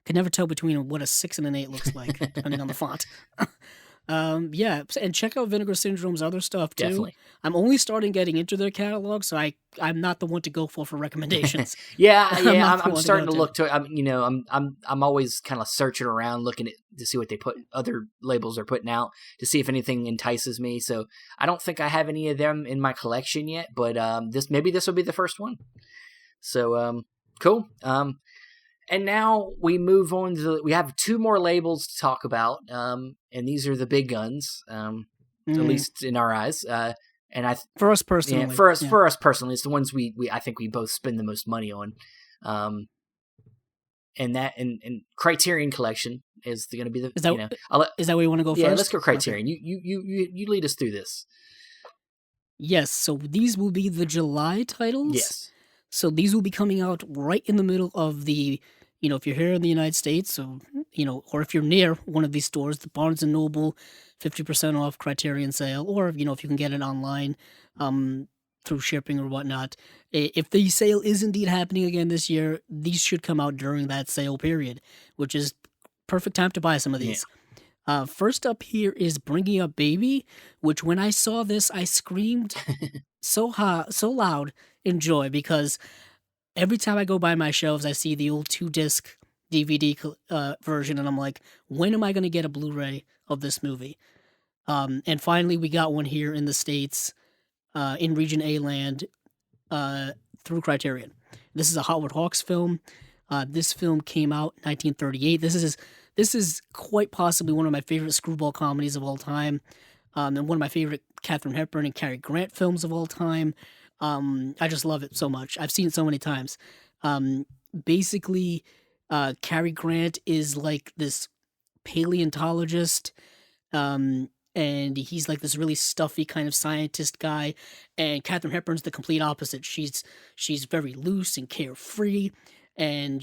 Could never tell between what a 6 and an 8 looks like, depending on the font. And check out Vinegar Syndrome's other stuff too. Definitely. I'm only starting getting into their catalog, so I'm not the one to go for recommendations. I'm starting to look to it. I'm always kind of searching around, looking to see what other labels are putting out, to see if anything entices me. So I don't think I have any of them in my collection yet, but this will be the first one. So cool. And now we move on to, we have 2 more labels to talk about, and these are the big guns, at least in our eyes. And for us personally, for us personally, it's the ones we I think we both spend the most money on. And that and Criterion Collection is going to be the is that where you want to go first? Yeah, let's go Criterion. Okay. You lead us through this. Yes, so these will be the July titles. Yes. So these will be coming out right in the middle of the, if you're here in the United States, so, or if you're near one of these stores, the Barnes & Noble 50% off Criterion sale, or, if you can get it online through shipping or whatnot. If the sale is indeed happening again this year, these should come out during that sale period, which is perfect time to buy some of these. Yeah. First up here is Bringing Up Baby, which when I saw this, I screamed so loud in joy, because every time I go by my shelves, I see the old 2-disc DVD version, and I'm like, when am I going to get a Blu-ray of this movie? And finally, we got one here in the States, in Region A land, through Criterion. This is a Howard Hawks film. This film came out in 1938. This is quite possibly one of my favorite screwball comedies of all time, and one of my favorite Katharine Hepburn and Cary Grant films of all time. I just love it so much. I've seen it so many times. Basically, Cary Grant is like this paleontologist, and he's like this really stuffy kind of scientist guy, and Katharine Hepburn's the complete opposite. She's very loose and carefree, and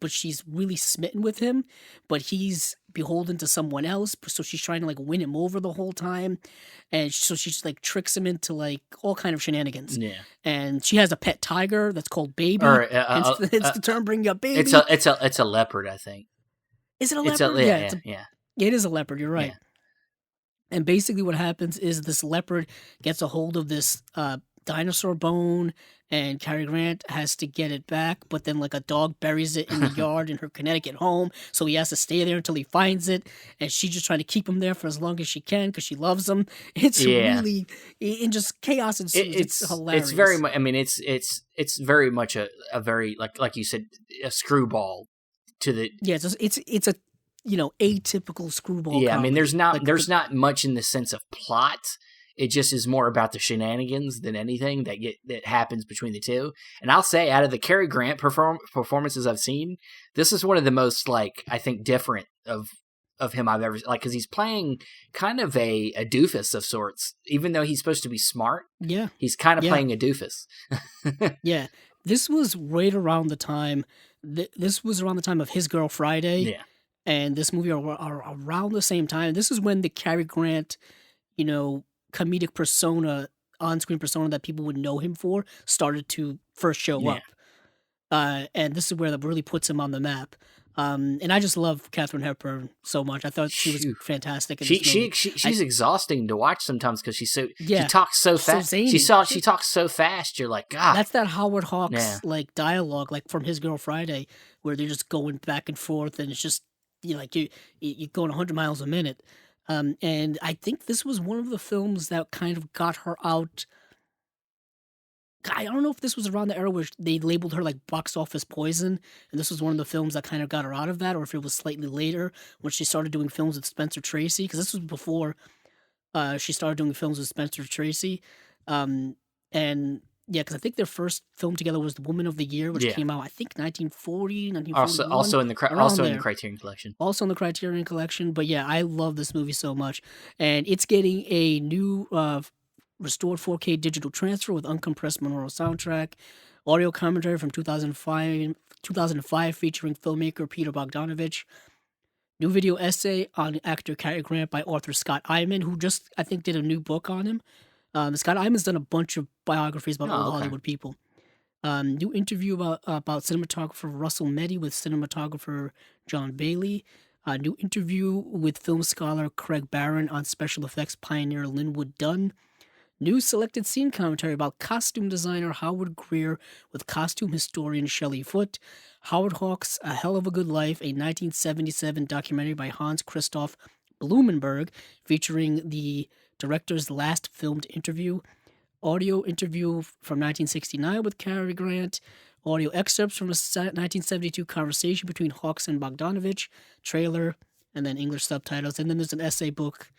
but she's really smitten with him, but he's beholden to someone else, so she's trying to like win him over the whole time, and so she just like tricks him into like all kind of shenanigans. Yeah, and she has a pet tiger that's called Baby. Or, it's the term Bringing Up Baby. It's a leopard, I think. Is it a leopard? Yeah, it is a leopard. You're right. Yeah. And basically, what happens is this leopard gets a hold of this dinosaur bone, and Cary Grant has to get it back, but then like a dog buries it in the yard in her Connecticut home, so he has to stay there until he finds it, and she's just trying to keep him there for as long as she can because she loves him. It's really, in just chaos ensues. It's hilarious. It's very much. I mean, it's very much a very like you said, a screwball to the. Yeah, it's a atypical screwball. Yeah, comedy. I mean, there's not much in the sense of plot. It just is more about the shenanigans than anything that happens between the two. And I'll say, out of the Cary Grant performances I've seen, this is one of the most, like, I think, different of him I've ever, like, because he's playing kind of a doofus of sorts, even though he's supposed to be smart. Yeah, he's kind of playing a doofus. Yeah, this was right around the time. This was around the time of His Girl Friday. Yeah, and this movie are around the same time. This is when the Cary Grant, comedic persona, on-screen persona that people would know him for started to first show up. And this is where that really puts him on the map. And I just love Katharine Hepburn so much. I thought she was fantastic. She's exhausting to watch sometimes because she talks so fast. So she talks so fast. You're like, God. That's that Howard Hawks like dialogue, like from His Girl Friday, where they're just going back and forth, and it's just you're going 100 miles a minute. And I think this was one of the films that kind of got her out. I don't know if this was around the era where they labeled her like box office poison, and this was one of the films that kind of got her out of that, or if it was slightly later when she started doing films with Spencer Tracy, because this was before she started doing films with Spencer Tracy. And yeah, because I think their first film together was The Woman of the Year, which came out, I think, 1940, 1941. Also in the Criterion Collection. Also in the Criterion Collection. But yeah, I love this movie so much. And it's getting a new restored 4K digital transfer with uncompressed monaural soundtrack, audio commentary from 2005 featuring filmmaker Peter Bogdanovich, new video essay on actor Cary Grant by author Scott Eyman, who just, I think, did a new book on him. Scott Eyman's done a bunch of biographies about old Hollywood people. New interview about cinematographer Russell Meddy with cinematographer John Bailey. New interview with film scholar Craig Barron on special effects pioneer Linwood Dunn. New selected scene commentary about costume designer Howard Greer with costume historian Shelley Foote. Howard Hawks' A Hell of a Good Life, a 1977 documentary by Hans Christoph Blumenberg featuring the director's last filmed interview. Audio interview from 1969 with Cary Grant. audio excerpts from a 1972 conversation between Hawks and Bogdanovich, trailer, and then English subtitles. And then there's an essay book.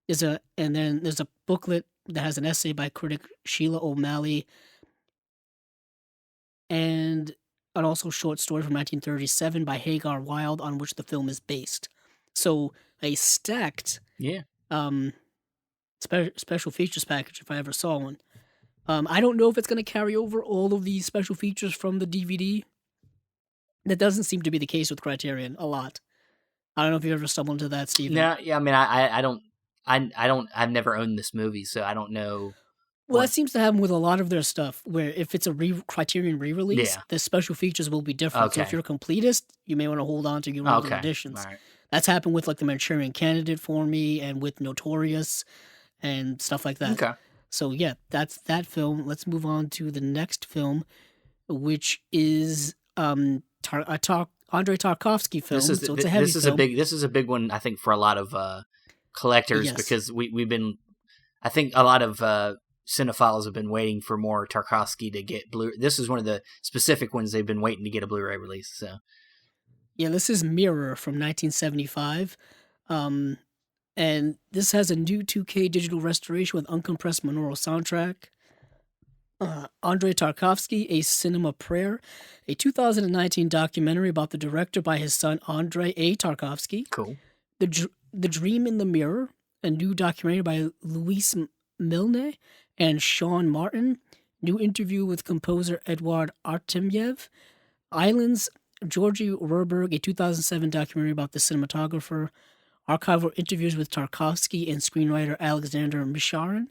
And then there's a booklet that has an essay by critic Sheila O'Malley and also short story from 1937 by Hagar Wilde on which the film is based. So a stacked special features package if I ever saw one. I don't know if it's going to carry over all of these special features from the DVD. That doesn't seem to be the case with Criterion a lot. I don't know if you ever stumbled into that, Steven. No, yeah, I mean, I've never owned this movie, so I don't know. Well, that seems to happen with a lot of their stuff, where if it's a Criterion re-release, the special features will be different. Okay. So if you're a completist, you may want to hold on to your older editions. Right. That's happened with like the Manchurian Candidate for me and with Notorious and stuff like that. Okay. So yeah, that's that film. Let's move on to the next film, which is Andrei Tarkovsky film. So it's a heavy film. This is a big one, I think, for a lot of collectors because we've been, I think a lot of cinephiles have been waiting for more Tarkovsky to get Blu. This is one of the specific ones they've been waiting to get a Blu-ray release. So yeah, this is Mirror from 1975. And this has a new 2K digital restoration with uncompressed monaural soundtrack. Andrei Tarkovsky, A Cinema Prayer, a 2019 documentary about the director by his son Andrei A. Tarkovsky. Cool. The Dream in the Mirror, a new documentary by Luis Milne and Sean Martin. New interview with composer Eduard Artemyev. Islands, Georgy Werberg, a 2007 documentary about the cinematographer. Archival interviews with Tarkovsky and screenwriter Alexander Misharin,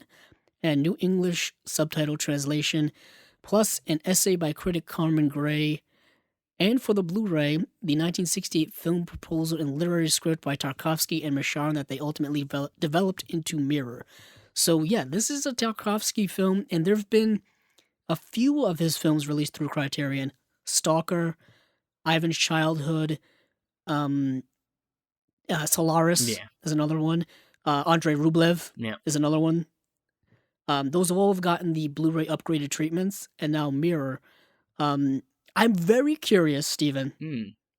and New English subtitle translation, plus an essay by critic Carmen Gray. And for the Blu-ray, the 1968 film proposal and literary script by Tarkovsky and Misharin that they ultimately developed into Mirror. So yeah, this is a Tarkovsky film, and there have been a few of his films released through Criterion. Stalker, Ivan's Childhood, Solaris is another one. Andrei Rublev is another one. Those have all gotten the Blu-ray upgraded treatments, and now Mirror. I'm very curious, Steven,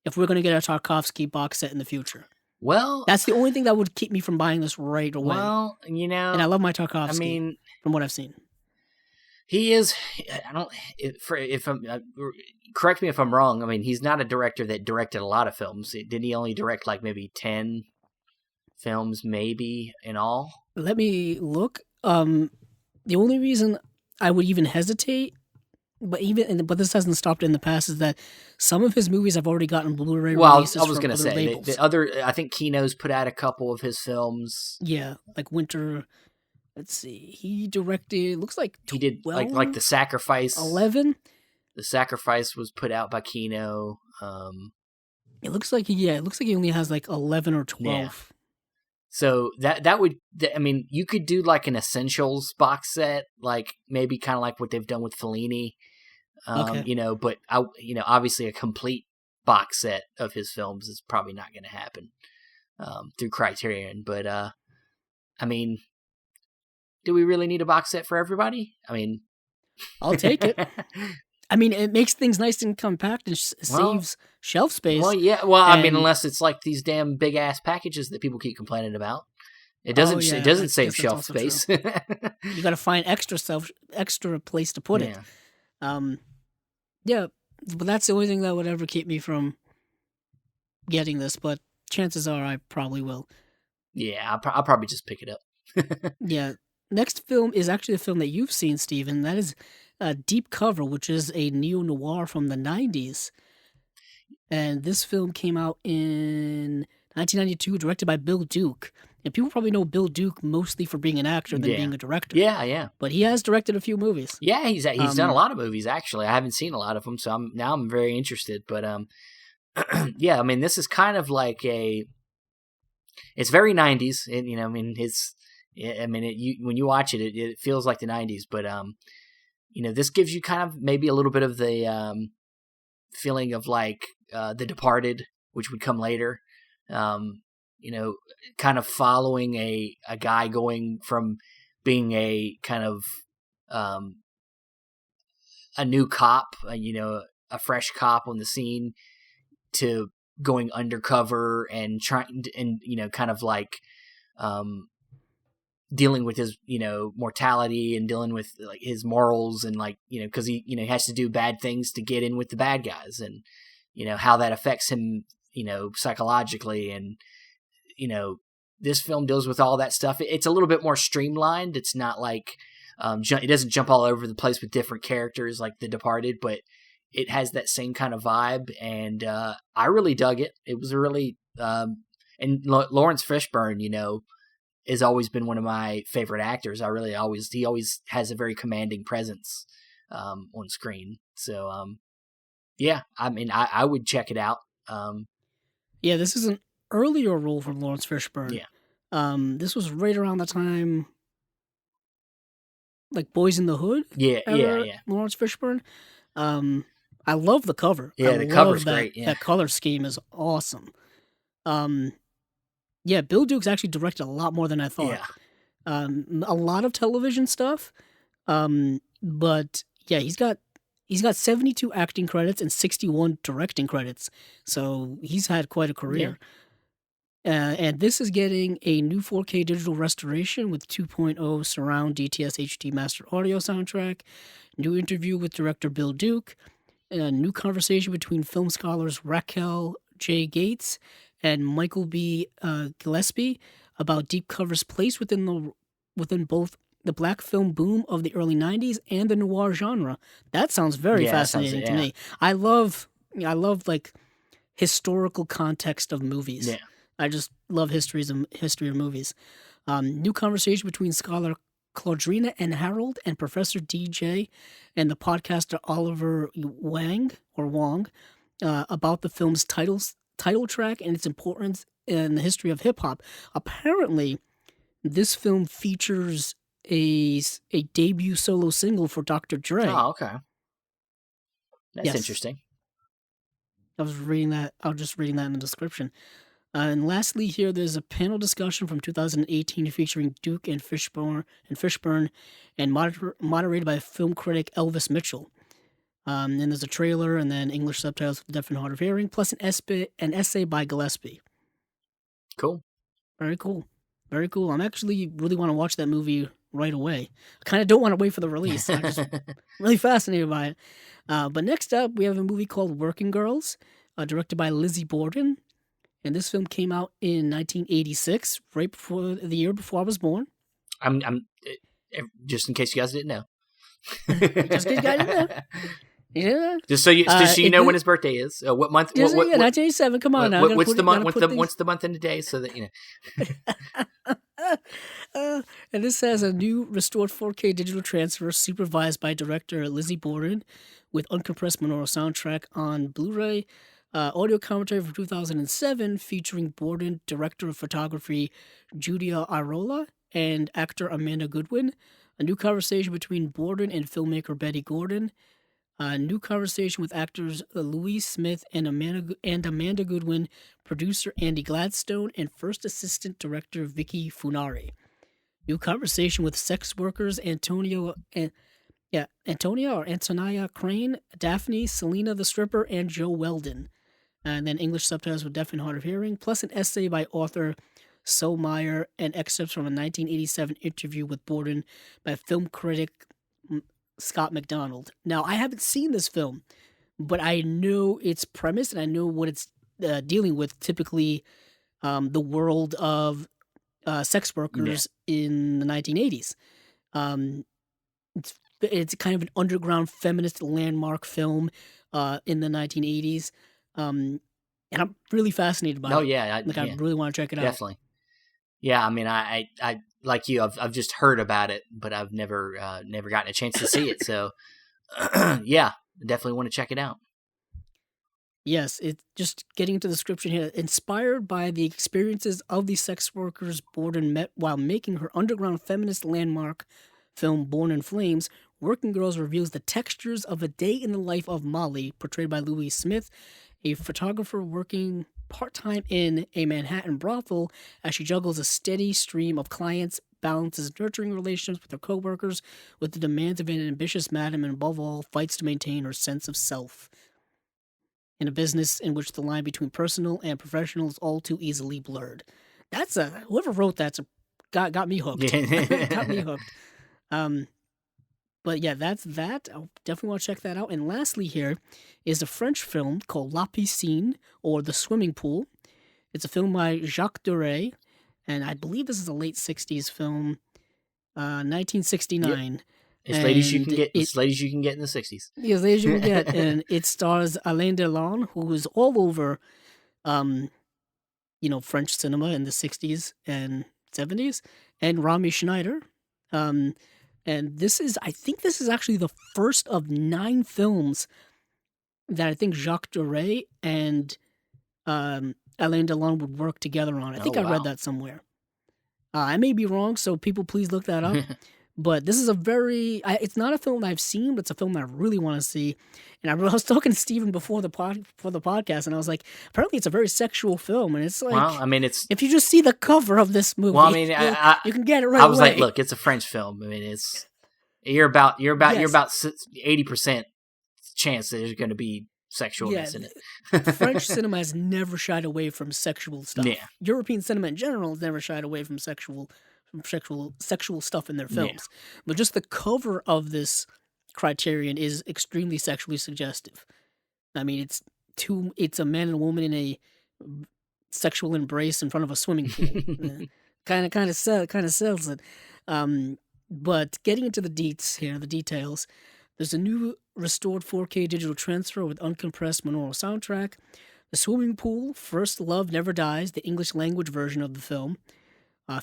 if we're going to get a Tarkovsky box set in the future. Well, that's the only thing that would keep me from buying this right away. Well, and I love my Tarkovsky. I mean, from what I've seen, he is. Correct me if I'm wrong. I mean, he's not a director that directed a lot of films. Did he only direct like maybe 10 films, maybe in all? Let me look. The only reason I would even hesitate, but this hasn't stopped in the past, is that some of his movies have already gotten Blu-ray releases. I was going to say the other. I think Kino's put out a couple of his films. Yeah, like Winter. Let's see. He directed. Looks like 12, he did like The Sacrifice. 11. The Sacrifice was put out by Kino. It looks like he only has like 11 or 12. Yeah. So that would, I mean, you could do like an Essentials box set, like maybe kind of like what they've done with Fellini, but obviously a complete box set of his films is probably not going to happen through Criterion. But I mean, do we really need a box set for everybody? I mean, I'll take it. I mean, it makes things nice and compact and saves shelf space. Well, yeah. Well, I mean, unless it's like these damn big ass packages that people keep complaining about, it doesn't. It doesn't save shelf space. You got to find extra place to put it. Yeah, but that's the only thing that would ever keep me from getting this. But chances are, I probably will. Yeah, I'll probably just pick it up. Yeah. Next film is actually a film that you've seen, Steven. That is Deep Cover, which is a neo-noir from the 90s. And this film came out in 1992, directed by Bill Duke. And people probably know Bill Duke mostly for being an actor than being a director. Yeah. But he has directed a few movies. Yeah, he's done a lot of movies, actually. I haven't seen a lot of them, so I'm very interested. But yeah, I mean, this is kind of like it's very 90s. And, when you watch it, it feels like the 90s. But this gives you kind of maybe a little bit of the feeling of like The Departed, which would come later. Kind of following a guy going from being a kind of a new cop, a fresh cop on the scene to going undercover and trying and kind of like dealing with his mortality and dealing with like his morals and like because he has to do bad things to get in with the bad guys, and how that affects him psychologically, and this film deals with all that stuff. It's a little bit more streamlined. It's not like it doesn't jump all over the place with different characters like The Departed, but it has that same kind of vibe, and I really dug it. It was a really and Lawrence Fishburne, has always been one of my favorite actors. He always has a very commanding presence on screen. So yeah, I mean, I would check it out. Yeah, this is an earlier role from Lawrence Fishburne. Yeah. This was right around the time, like Boys in the Hood. Yeah. Lawrence Fishburne. I love the cover. Yeah, the cover's great. Yeah. That color scheme is awesome. Yeah, Bill Duke's actually directed a lot more than I thought. Yeah. A lot of television stuff. But yeah, he's got 72 acting credits and 61 directing credits. So he's had quite a career. Yeah. And this is getting a new 4K digital restoration with 2.0 surround DTS HD master audio soundtrack, new interview with director Bill Duke, a new conversation between film scholars Raquel J. Gates and Michael B. Gillespie about deep cover's place within both the black film boom of the early 90s and the noir genre. That sounds very fascinating to me. I love like historical context of movies. Yeah. I just love history of movies. New conversation between scholar Claudrina and Harold and Professor DJ and the podcaster Oliver Wong about the film's title track and its importance in the history of hip-hop. Apparently, this film features a debut solo single for Dr. Dre. Oh, okay. That's interesting. I was just reading that in the description. And lastly, here there's a panel discussion from 2018 featuring Duke and Fishburne, and moderated by film critic Elvis Mitchell. And there's a trailer, and then English subtitles for the deaf and hard of hearing, plus an essay by Gillespie. Cool. Very cool. Very cool. I'm actually really want to watch that movie right away. I kind of don't want to wait for the release. I'm just really fascinated by it. But next up, we have a movie called Working Girls, directed by Lizzie Borden. And this film came out in 1986, right before the year before I was born. I'm just in case you guys didn't know. Just in case you guys didn't know. Yeah. Just so you know when his birthday is. What month? Yeah, 1987. Come on now. What's the month? What's the month and the day? So that you know. And this has a new restored 4K digital transfer supervised by director Lizzie Borden, with uncompressed monaural soundtrack on Blu-ray. Audio commentary from 2007 featuring Borden, director of photography Judia Irola, and actor Amanda Goodwin. A new conversation between Borden and filmmaker Betty Gordon. A new conversation with actors Louise Smith and Amanda Goodwin, producer Andy Gladstone, and first assistant director Vicky Funari. New conversation with sex workers Antonia Crane, Daphne, Selena the stripper, and Joe Weldon. And then English subtitles with deaf and hard of hearing, plus an essay by author So Meyer and excerpts from a 1987 interview with Borden by film critic Scott McDonald. Now, I haven't seen this film, but I know its premise and I know what it's dealing with, typically the world of sex workers in the 1980s. It's kind of an underground feminist landmark film in the 1980s. And I'm really fascinated by it. Oh yeah, I really want to check it out. Definitely. Yeah, I mean, I like you. I've just heard about it, but I've never gotten a chance to see it. So, yeah, I definitely want to check it out. Yes, it's just getting into the description here. Inspired by the experiences of the sex workers Borden met while making her underground feminist landmark film Born in Flames, Working Girls reveals the textures of a day in the life of Molly, portrayed by Louise Smith, a photographer working part-time in a Manhattan brothel as she juggles a steady stream of clients, balances nurturing relationships with her co-workers with the demands of an ambitious madam, and above all, fights to maintain her sense of self. in a business in which the line between personal and professional is all too easily blurred. That's whoever wrote that's got me hooked. Got me hooked. But yeah, that's that. I'll definitely want to check that out. And lastly, here is a French film called La Piscine, or The Swimming Pool. It's a film by Jacques Deray, and I believe this is a late 60s film, 1969. Yep. As late as you can get. As late as you can get in the 60s. Yeah, as late as you can get. And it stars Alain Delon, who was all over, French cinema in the 60s and 70s, and Romy Schneider. And I think this is actually the first of 9 films that I think Jacques Deray and Alain Delon would work together on. I think I read that somewhere. I may be wrong, so people please look that up. But this is it's not a film I've seen, but it's a film that I really want to see. And I was talking to Steven before the podcast, and I was like, apparently it's a very sexual film. And it's like, well, I mean, if you just see the cover of this movie, well, I mean, you can get it right away. I was like, look, it's a French film. I mean, you're about 80% chance that there's going to be sexualness in it. French cinema has never shied away from sexual stuff. Yeah. European cinema in general has never shied away from sexual stuff in their films. Yeah. But just the cover of this Criterion is extremely sexually suggestive. I mean, it's a man and a woman in a sexual embrace in front of a swimming pool. kind of sells it. But getting into the details, there's a new restored 4K digital transfer with uncompressed monaural soundtrack. The Swimming Pool, First Love Never Dies, the English language version of the film.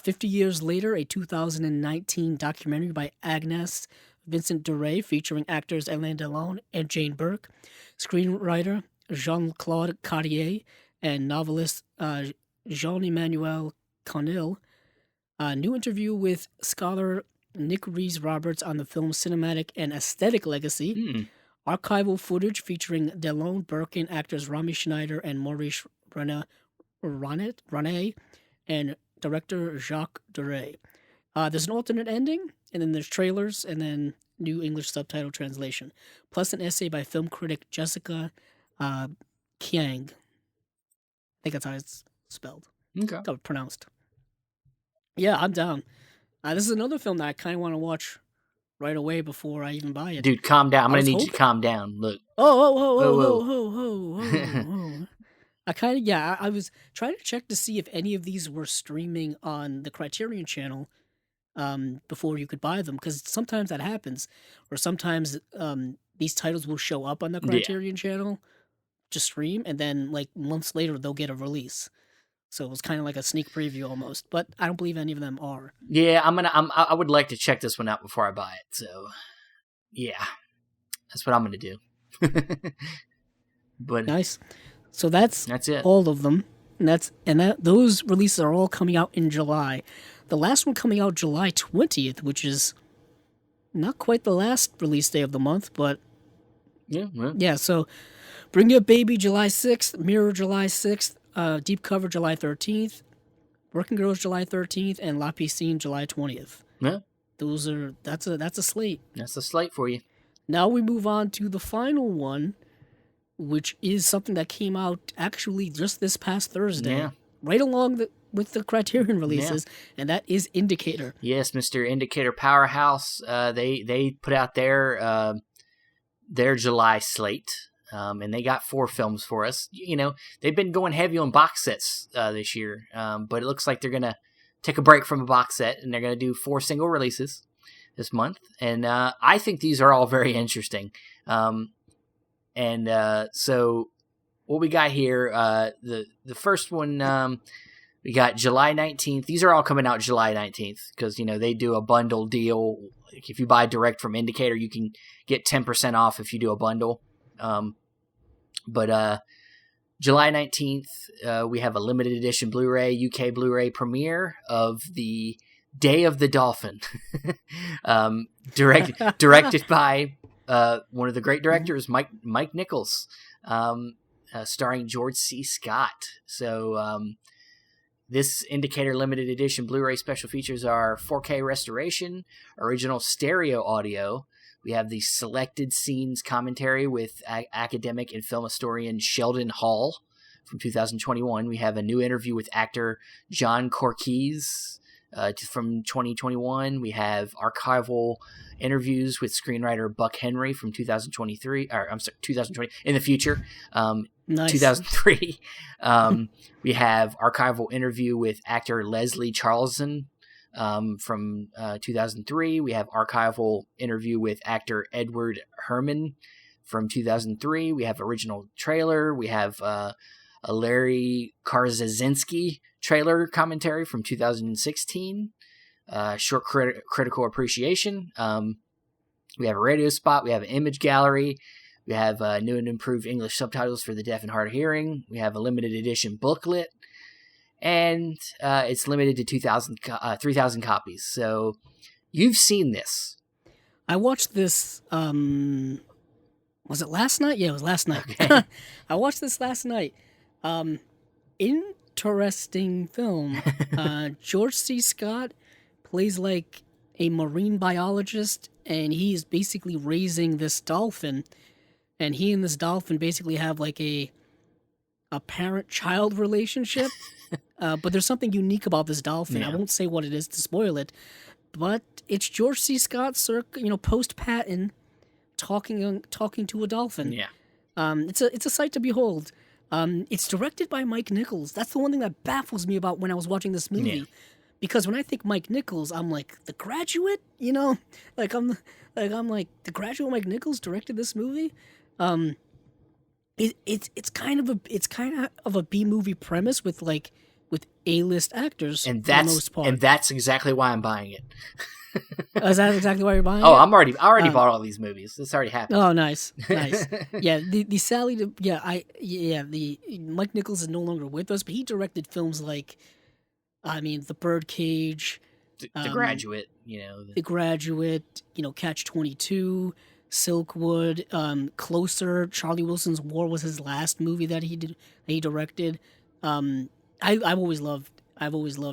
50 years later, a 2019 documentary by Agnès Vincent Duray featuring actors Alain Delon and Jane Burke, screenwriter Jean-Claude Carrier, and novelist Jean-Emmanuel Conil. A new interview with scholar Nick Rees-Roberts on the film's cinematic and aesthetic legacy. Archival footage featuring Delon, Burke, and actors Romy Schneider and Maurice René, and director Jacques Deray. There's an alternate ending, and then there's trailers, and then new English subtitle translation, plus an essay by film critic Jessica Kiang. I think that's how it's spelled. Okay. How it's pronounced. Yeah, I'm down. This is another film that I kind of want to watch right away before I even buy it. Dude, calm down. I'm going to need you to calm down. Look. Oh. I was trying to check to see if any of these were streaming on the Criterion channel before you could buy them, because sometimes that happens, or sometimes these titles will show up on the Criterion channel to stream, and then like months later they'll get a release. So it was kind of like a sneak preview almost, but I don't believe any of them are. Yeah, I would like to check this one out before I buy it. So, yeah, that's what I'm going to do. But nice. So that's it. All of them, and those releases are all coming out in July. The last one coming out July 20th, which is not quite the last release day of the month, but yeah. So, Bring Your Baby July 6th, Mirror July 6th. Deep Cover July 13th, Working Girls July 13th, and La Piscine July 20th. Yeah. That's a slate. That's a slate for you. Now we move on to the final one, which is something that came out actually just this past Thursday, right along with the Criterion releases, and that is Indicator. Yes, Mr. Indicator Powerhouse. They put out their July slate. And they got 4 films for us. You know, they've been going heavy on box sets this year, but it looks like they're going to take a break from a box set, and they're going to do 4 single releases this month. And I think these are all very interesting. So what we got here, the first one, we got July 19th. These are all coming out July 19th because, you know, they do a bundle deal. If you buy direct from Indicator, you can get 10% off if you do a bundle. But July 19th, we have a limited edition Blu-ray, UK Blu-ray premiere of The Day of the Dolphin, directed by one of the great directors, Mike Nichols, starring George C. Scott. So this Indicator limited edition Blu-ray special features are 4K restoration, original stereo audio, We have the selected scenes commentary with academic and film historian Sheldon Hall from 2021. We have a new interview with actor John Corkese from 2021. We have archival interviews with screenwriter Buck Henry from 2023. Or I'm sorry, 2020 in the future. Nice. 2003. We have archival interview with actor Leslie Charleson from 2003. We have archival interview with actor Edward Herman from 2003. We have original trailer. We have a Larry Karzazinski trailer commentary from 2016. Short critical appreciation. We have a radio spot. We have an image gallery. We have new and improved English subtitles for the deaf and hard of hearing. We have a limited edition booklet. And it's limited to 3,000 copies. So you've seen this. I watched this, was it last night? Yeah, it was last night. Okay. I watched this last night. Interesting film. George C. Scott plays like a marine biologist, and he's basically raising this dolphin. And he and this dolphin basically have like a parent-child relationship. But there's something unique about this dolphin. Yeah. I won't say what it is to spoil it, but it's George C. Scott, post Patton, talking to a dolphin. Yeah. It's a sight to behold. It's directed by Mike Nichols. That's the one thing that baffles me about when I was watching this movie, Yeah. because when I think Mike Nichols, I'm like The Graduate. I'm like The Graduate. Mike Nichols directed this movie. It's kind of a B movie premise with A-list actors, And for the most part. that's exactly why I'm buying it. Is that exactly why you're buying Oh, it? I already bought all these movies. This already happened. Oh, nice. Yeah, the Mike Nichols is no longer with us, but he directed films like, The Birdcage, The Graduate, The Graduate, Catch-22, Silkwood, Closer. Charlie Wilson's War was his last movie that he directed. I've always loved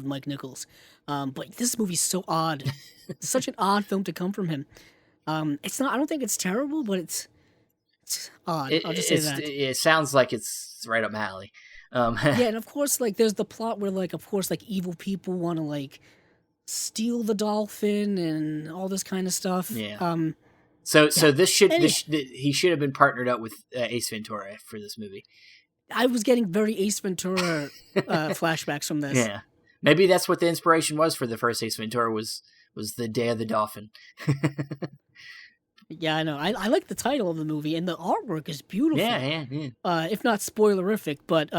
Mike Nichols, but this movie's so odd. It's such an odd film to come from him. It's not. I don't think it's terrible, but it's odd. I'll just say that. It sounds like it's right up my alley. Yeah, and of course, there's the plot where, evil people want to steal the dolphin and all this kind of stuff. Yeah. So he should have been partnered up with Ace Ventura for this movie. I was getting very Ace Ventura flashbacks from this. Yeah, maybe that's what the inspiration was for the first Ace Ventura was the Day of the Dolphin. Yeah, I know. I like the title of the movie, and the artwork is beautiful. Yeah. If not spoilerific, but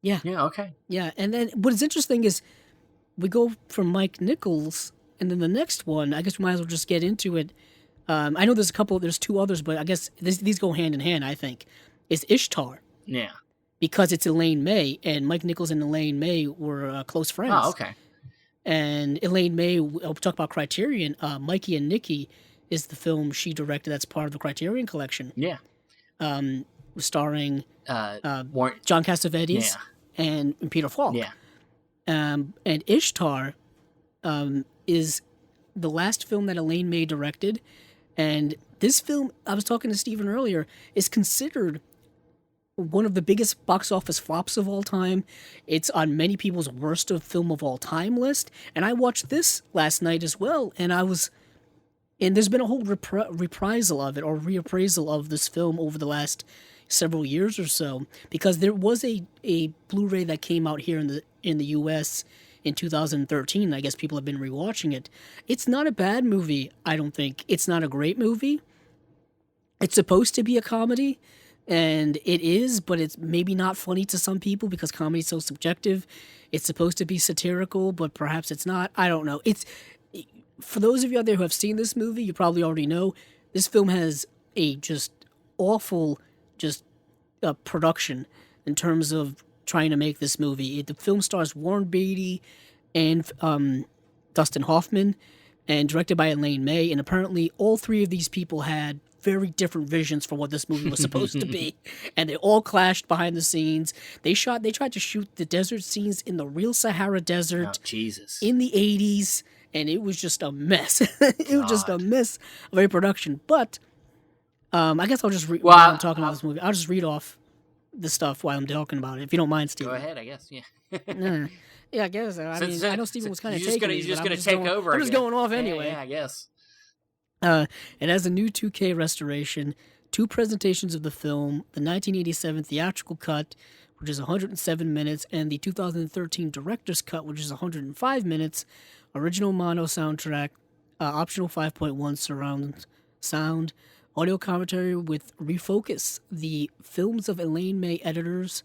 yeah. Yeah, okay. Yeah, and then what is interesting is we go from Mike Nichols, and then the next one, I guess we might as well just get into it. I know there's two others, but I guess these go hand in hand, I think, is Ishtar. Yeah. Because it's Elaine May, and Mike Nichols and Elaine May were close friends. Oh, okay. And Elaine May, I'll talk about Criterion, Mikey and Nikki is the film she directed that's part of the Criterion collection. Yeah. Starring John Cassavetes and Peter Falk. Yeah. And Ishtar is the last film that Elaine May directed. And this film, I was talking to Stephen earlier, is considered one of the biggest box office flops of all time. It's on many people's worst of film of all time list. And I watched this last night as well. And there's been a whole reprisal of it or reappraisal of this film over the last several years or so, because there was a Blu-ray that came out here in the US in 2013. I guess people have been rewatching it. It's not a bad movie, I don't think. It's not a great movie. It's supposed to be a comedy, and it is, but it's maybe not funny to some people because comedy is so subjective. It's supposed to be satirical, but perhaps it's not. I don't know. For those of you out there who have seen this movie, you probably already know this film has a just awful production in terms of trying to make this movie. The film stars Warren Beatty and Dustin Hoffman, and directed by Elaine May. And apparently, all three of these people had very different visions for what this movie was supposed to be, and they all clashed behind the scenes. They tried to shoot the desert scenes in the real Sahara Desert Oh, Jesus. in the 80s, and it was just a mess. It was just a mess of a production. But I guess I'll just while I'm talking about this movie, I'll just read off the stuff while I'm talking about it, if you don't mind, Steven. Go ahead, I guess. Yeah. Yeah, I guess. I mean, I know Steven was kind of taking You're just going to take over. I'm just going off anyway. Yeah, I guess. It has a new 2K restoration, 2 presentations of the film, the 1987 theatrical cut, which is 107 minutes, and the 2013 director's cut, which is 105 minutes, original mono soundtrack, optional 5.1 surround sound, audio commentary with Refocus, the films of Elaine May editors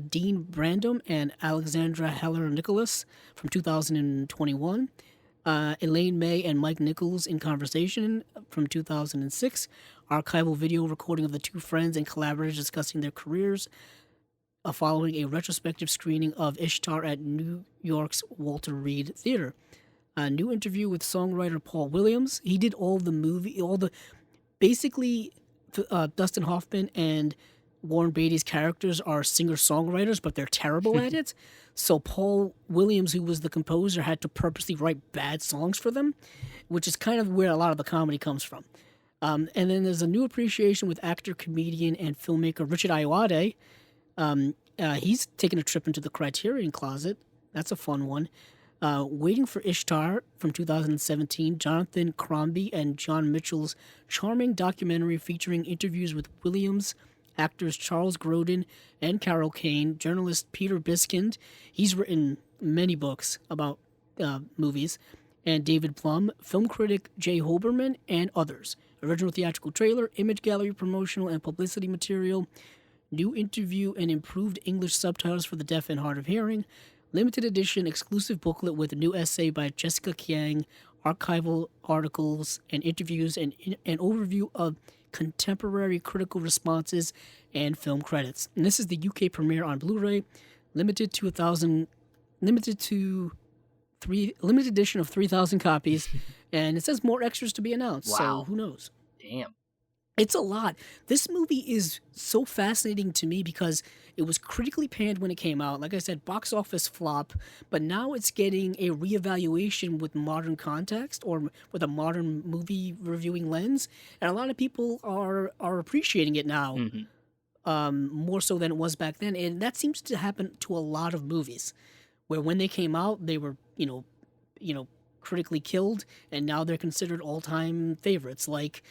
Dean Brandom and Alexandra Heller Nicholas from 2021. Elaine May and Mike Nichols in Conversation from 2006. Archival video recording of the 2 friends and collaborators discussing their careers following a retrospective screening of Ishtar at New York's Walter Reed Theater. A new interview with songwriter Paul Williams. He did basically Dustin Hoffman and Warren Beatty's characters are singer-songwriters, but they're terrible at it. So Paul Williams, who was the composer, had to purposely write bad songs for them, which is kind of where a lot of the comedy comes from. And then there's a new appreciation with actor, comedian, and filmmaker Richard Ayoade. He's taken a trip into the Criterion closet. That's a fun one. Waiting for Ishtar from 2017, Jonathan Crombie and John Mitchell's charming documentary featuring interviews with Williams, actors Charles Grodin and Carol Kane, journalist Peter Biskind. He's written many books about movies. And David Plum, film critic Jay Hoberman, and others. Original theatrical trailer, image gallery promotional and publicity material, new interview and improved English subtitles for the deaf and hard of hearing, limited edition exclusive booklet with a new essay by Jessica Kiang, archival articles and interviews, and an overview of contemporary critical responses and film credits. And this is the UK premiere on Blu-ray, limited edition of 3,000 copies, and it says more extras to be announced. Wow. So who knows? Damn. It's a lot. This movie is so fascinating to me because it was critically panned when it came out. Like I said, box office flop, but now it's getting a reevaluation with modern context or with a modern movie reviewing lens. And a lot of people are appreciating it now, more so than it was back then. And that seems to happen to a lot of movies, where when they came out, they were, critically killed, and now they're considered all-time favorites, like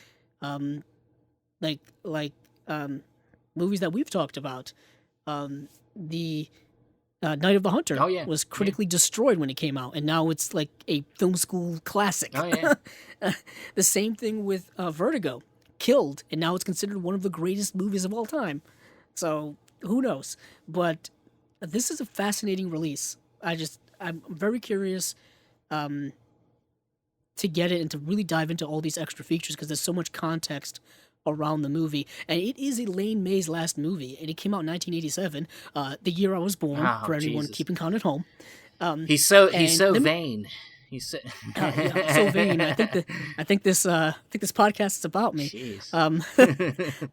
movies that we've talked about. The Night of the Hunter was critically destroyed when it came out, and now it's like a film school classic. The same thing with Vertigo, killed, and now it's considered one of the greatest movies of all time. So who knows? But this is a fascinating release. I'm very curious to get it and to really dive into all these extra features because there's so much context around the movie. And it is Elaine May's last movie, and it came out in 1987, the year I was born, for everyone keeping count at home. He's so vain. He's so, so vain. I think this podcast is about me.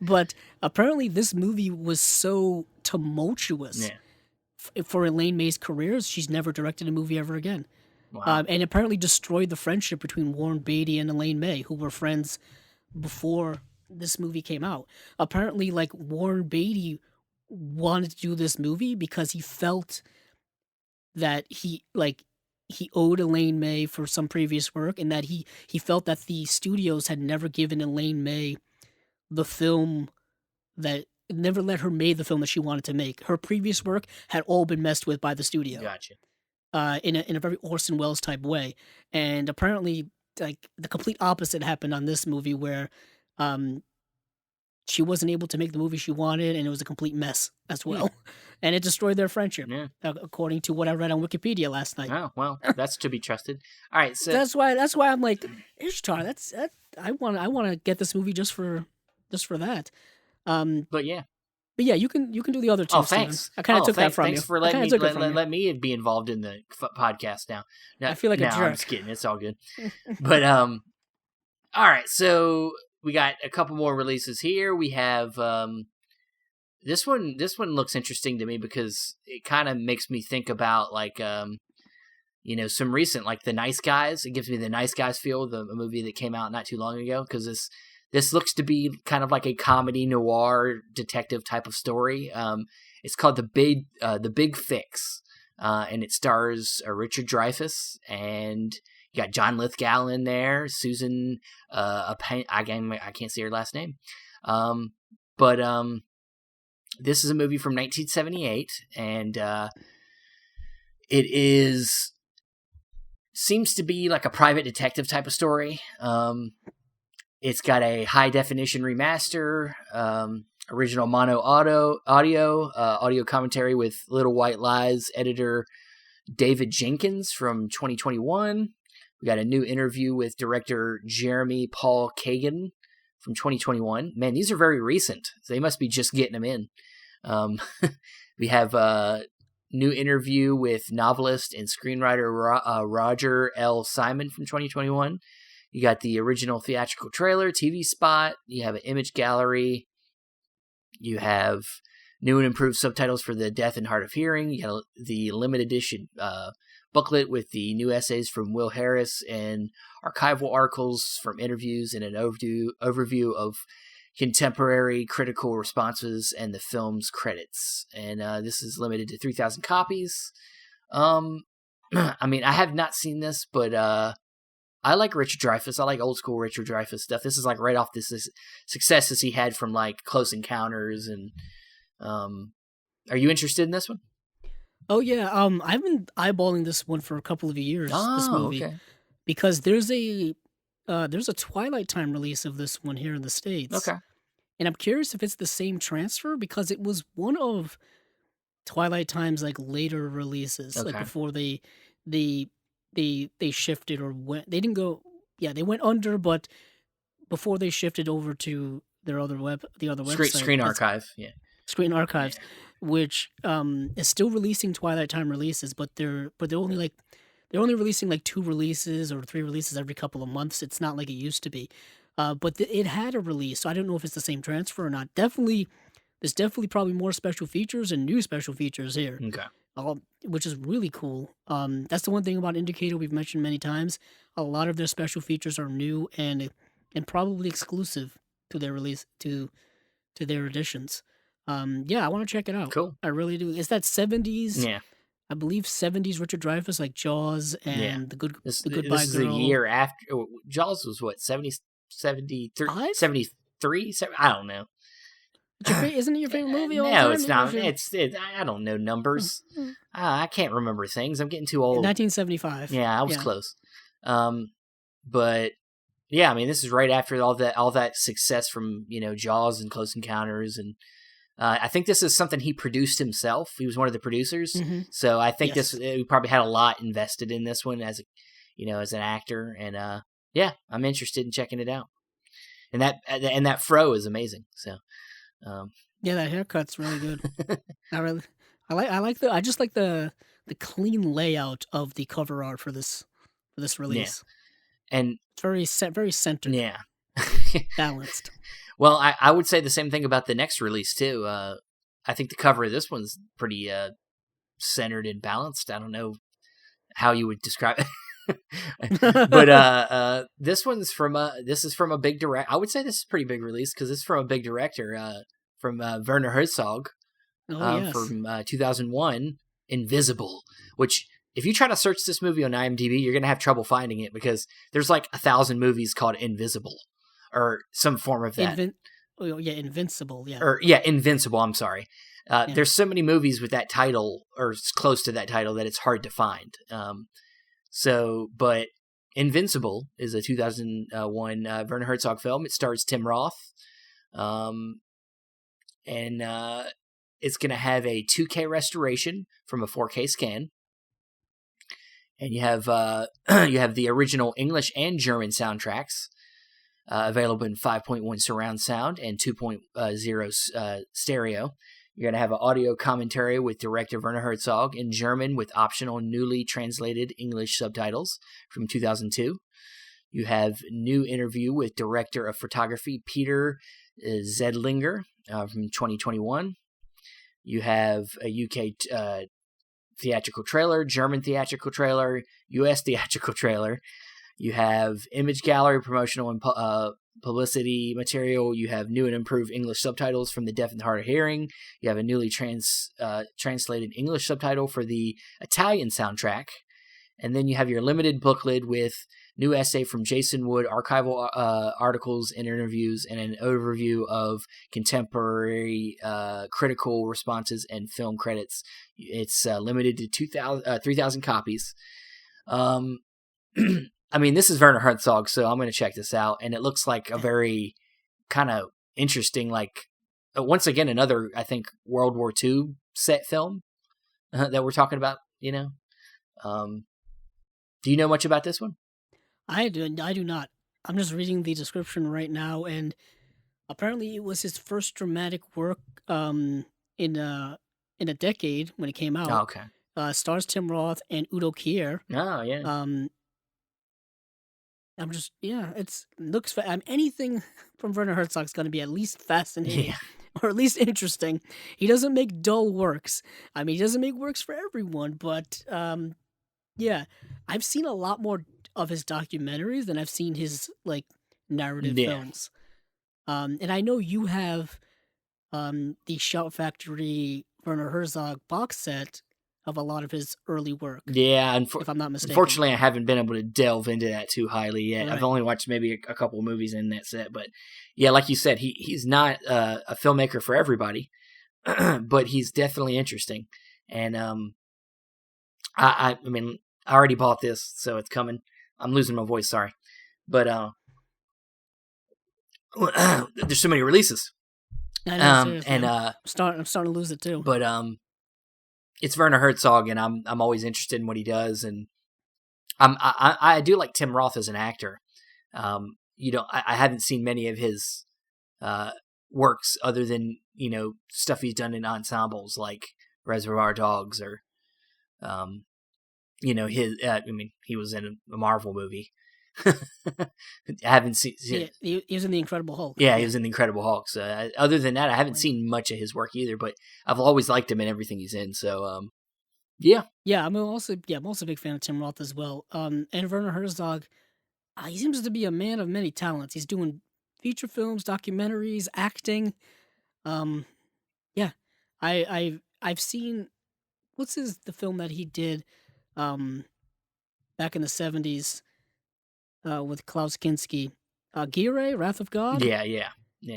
But apparently this movie was so tumultuous for Elaine May's career. She's never directed a movie ever again. Wow. And apparently destroyed the friendship between Warren Beatty and Elaine May, who were friends before this movie came out. Apparently, Warren Beatty wanted to do this movie because he felt that he owed Elaine May for some previous work, and that he felt that the studios had never given Elaine May the film that never let her make the film that she wanted to make. Her previous work had all been messed with by the studio. Gotcha. In a very Orson Welles type way. And apparently, the complete opposite happened on this movie, where she wasn't able to make the movie she wanted, and it was a complete mess as well. And it destroyed their friendship, according to what I read on Wikipedia last night. Oh, well, that's to be trusted. All right, so that's why I'm like, Ishtar, I want to get this movie just for that. But yeah, you can do the other two. Oh, thanks. Steven. I kind of took that from you. Thanks for letting me be involved in the podcast now. I feel like a jerk. I'm just kidding. It's all good. But all right. So we got a couple more releases here. We have this one. This one looks interesting to me because it kind of makes me think about some recent, like The Nice Guys. It gives me The Nice Guys feel, a movie that came out not too long ago, because this looks to be kind of like a comedy noir detective type of story. It's called The Big Fix, and it stars Richard Dreyfuss, and you got John Lithgow in there, Susan, I can't say her last name, but this is a movie from 1978, and it seems to be like a private detective type of story. It's got a high definition remaster, original mono audio commentary with Little White Lies editor David Jenkins from 2021. We got a new interview with director Jeremy Paul Kagan from 2021. Man, these are very recent. So they must be just getting them in. We have a new interview with novelist and screenwriter Roger L. Simon from 2021. You got the original theatrical trailer, TV spot. You have an image gallery. You have new and improved subtitles for The Deaf and Hard of Hearing. You got the limited edition booklet with the new essays from Will Harris and archival articles from interviews and an overview of contemporary critical responses and the film's credits. And this is limited to 3,000 copies. I have not seen this, but I like Richard Dreyfuss. I like old school Richard Dreyfuss stuff. This is like right off this successes he had from like Close Encounters. And are you interested in this one? Oh yeah, I've been eyeballing this one for a couple of years. This movie, okay. Because there's a Twilight Time release of this one here in the States. Okay. And I'm curious if it's the same transfer, because it was one of Twilight Time's like later releases, like before they shifted or went. They didn't go. Yeah, they went under, but before they shifted over to the other website, Screen Archive. Yeah. Screen Archives, which is still releasing Twilight Time releases, but they're only releasing like 2 releases or 3 releases every couple of months. It's not like it used to be. But it had a release, so I don't know if it's the same transfer or not. There's definitely probably more special features and new special features here. Okay. Which is really cool. That's the one thing about Indicator we've mentioned many times. A lot of their special features are new and probably exclusive to their release to their editions. I want to check it out. Cool. I really do. It's that 70s. Yeah. I believe 70s Richard Dreyfuss, like Jaws and the Goodbye Girl. This is a year after Jaws was what, 73? I don't know. Isn't it your favorite movie? No, it's not. I don't know numbers. I can't remember things. I'm getting too old. 1975. Yeah, I was close. But yeah, this is right after all that success from Jaws and Close Encounters, and I think this is something he produced himself. He was one of the producers, so I think he probably had a lot invested in this one as an actor, and I'm interested in checking it out. And that fro is amazing. So. That haircut's really good. I just like the clean layout of the cover art for this release. Yeah. And it's very centered. Yeah. Balanced. Well, I would say the same thing about the next release too. I think the cover of this one's pretty centered and balanced. I don't know how you would describe it. But this is from a big director. I would say this is a pretty big release because it's from a big director, from Werner Herzog, from 2001, Invisible. Which, if you try to search this movie on IMDb, you're gonna have trouble finding it because there's like 1,000 movies called Invisible or some form of that. Invincible. Yeah. Or Invincible. I'm sorry. There's so many movies with that title or close to that title that it's hard to find. But Invincible is a 2001 Werner Herzog film. It stars Tim Roth, and it's going to have a 2K restoration from a 4K scan. And you have the original English and German soundtracks available in 5.1 surround sound and 2.0 stereo. You're going to have an audio commentary with director Werner Herzog in German with optional newly translated English subtitles from 2002. You have new interview with director of photography Peter Zedlinger from 2021. You have a UK theatrical trailer, German theatrical trailer, U.S. theatrical trailer. You have image gallery, promotional and publicity material. You have new and improved English subtitles from the deaf and hard of hearing. You have a newly translated English subtitle for the Italian soundtrack. And then you have your limited booklet with new essay from Jason Wood, archival articles and interviews, and an overview of contemporary critical responses and film credits. It's limited to 3,000 copies. I mean, this is Werner Herzog, so I'm going to check this out. And it looks like a very kind of interesting, like, once again, another, I think, World War II set film that we're talking about, you know? Do you know much about this one? I do not. I'm just reading the description right now, and apparently it was his first dramatic work in a decade when it came out. Oh, okay. Stars Tim Roth and Udo Kier. Oh, yeah. It looks anything from Werner Herzog's going to be at least fascinating or at least interesting. He doesn't make dull works. I mean, he doesn't make works for everyone, but I've seen a lot more of his documentaries than I've seen his like narrative films. And I know you have the Shout Factory Werner Herzog box set of a lot of his early work. Yeah, if I'm not mistaken. Unfortunately, I haven't been able to delve into that too highly yet. Right. I've only watched maybe a couple of movies in that set, but yeah, like you said, he's not a filmmaker for everybody, but he's definitely interesting. And I mean, I already bought this, so it's coming. I'm losing my voice, sorry, but there's so many releases. I know, and I'm starting to lose it too. But it's Werner Herzog, and I'm always interested in what he does, and I do like Tim Roth as an actor. I haven't seen many of his works other than stuff he's done in ensembles like Reservoir Dogs or his. He was in a Marvel movie. I haven't seen. He was in the Incredible Hulk. Yeah, he was in the Incredible Hulk. So other than that, I haven't seen much of his work either. But I've always liked him in everything he's in. So yeah. I'm also a big fan of Tim Roth as well. And Werner Herzog, he seems to be a man of many talents. He's doing feature films, documentaries, acting. I've seen the film that he did back in the 70s. With Klaus Kinski, Gire, Wrath of God. Yeah.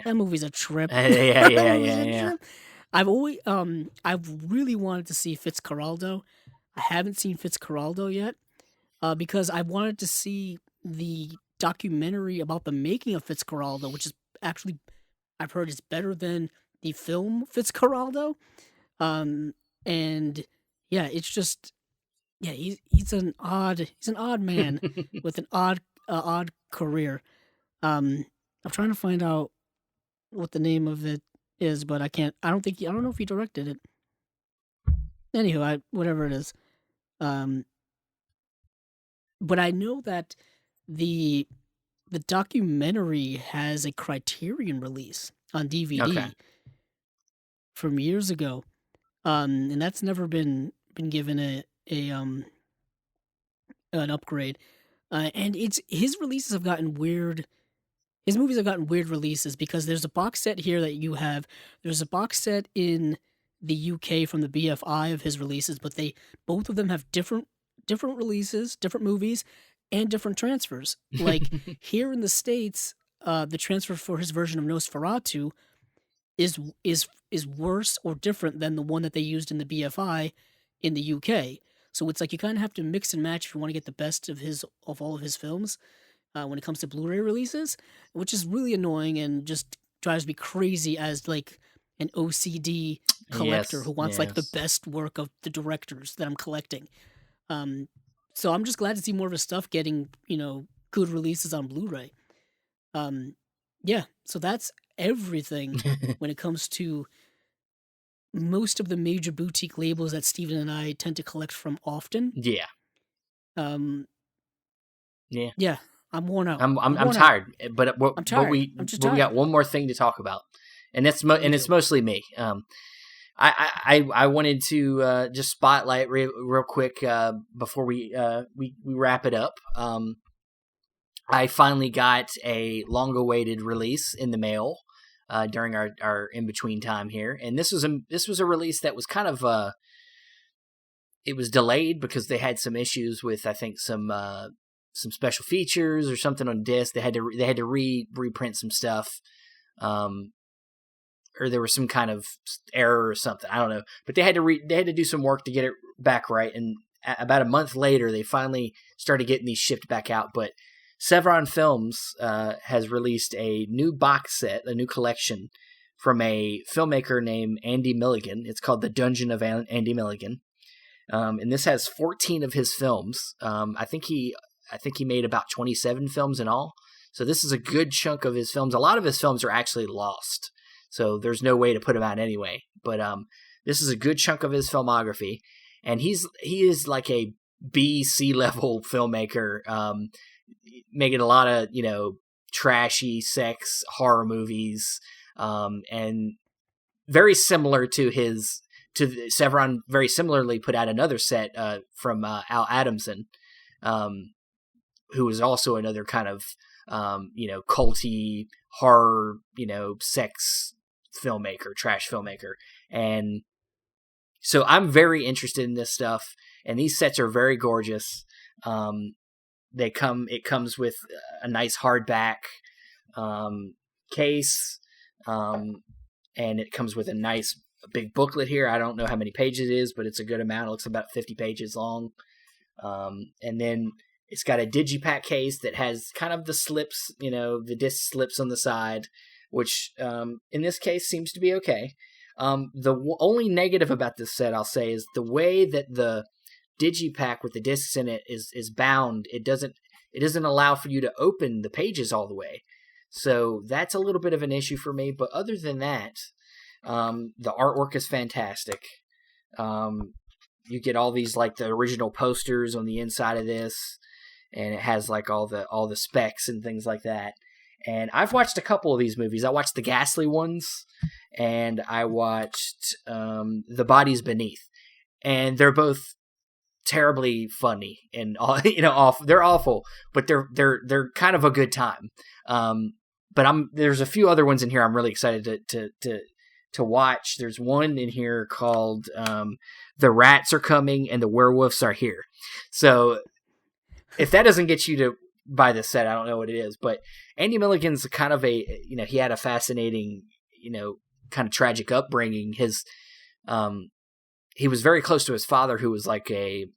That movie's a trip. Yeah. I've really wanted to see Fitzcarraldo. I haven't seen Fitzcarraldo yet, because I wanted to see the documentary about the making of Fitzcarraldo, which is actually, I've heard, is better than the film Fitzcarraldo. It's just, he's an odd man with an odd career. I'm trying to find out what the name of it is, but I can't. I don't know if he directed it. Anywho, whatever it is. But I know that the documentary has a Criterion release on DVD from years ago, and that's never been given an upgrade. And his releases have gotten weird. His movies have gotten weird releases because there's a box set here that you have. There's a box set in the UK from the BFI of his releases, but both of them have different releases, different movies, and different transfers. Like here in the States, the transfer for his version of Nosferatu is worse or different than the one that they used in the BFI in the UK. So it's like you kind of have to mix and match if you want to get the best of all of his films when it comes to Blu-ray releases, which is really annoying and just drives me crazy as like an OCD collector who wants like the best work of the directors that I'm collecting. So I'm just glad to see more of his stuff getting good releases on Blu-ray. So that's everything when it comes to most of the major boutique labels that Steven and I tend to collect from often. Yeah. Yeah. I'm worn out. I'm tired, but we got one more thing to talk about, and it's mostly me. I wanted to just spotlight real quick before we wrap it up. I finally got a long-awaited release in the mail during our in-between time here, and this was a release that was kind of it was delayed because they had some issues with, I think, some special features or something on disc. They had to reprint some stuff, or there was some kind of error or something. I don't know, but they had to do some work to get it back right. And about a month later, they finally started getting these shipped back out. But Severin Films has released a new box set, a new collection from a filmmaker named Andy Milligan. It's called The Dungeon of Andy Milligan. And this has 14 of his films. I think he made about 27 films in all. So this is a good chunk of his films. A lot of his films are actually lost, so there's no way to put them out anyway. But this is a good chunk of his filmography, and he is like a B-C level filmmaker, making a lot of trashy sex horror movies, and very similar to Severin. Very similarly put out another set from Al Adamson, who was also another kind of culty horror, sex filmmaker, trash filmmaker. And so I'm very interested in this stuff, and these sets are very gorgeous. It comes with a nice hardback case, and it comes with a nice big booklet here. I don't know how many pages it is, but it's a good amount. It looks about 50 pages long. And then it's got a digipack case that has kind of the slips, the disc slips on the side, which in this case seems to be okay. The only negative about this set, I'll say, is the way that the digipack with the discs in it is bound. It doesn't allow for you to open the pages all the way. So that's a little bit of an issue for me. But other than that, the artwork is fantastic. You get all these like the original posters on the inside of this, and it has like all the specs and things like that. And I've watched a couple of these movies. I watched the Ghastly ones, and I watched The Bodies Beneath, and they're both terribly funny and awful. They're awful, but they're kind of a good time. But there's a few other ones in here I'm really excited to watch. There's one in here called The Rats Are Coming and the Werewolves Are Here. So if that doesn't get you to buy this set, I don't know what it is. But Andy Milligan's kind of he had a fascinating, kind of tragic upbringing. He was very close to his father, who was like a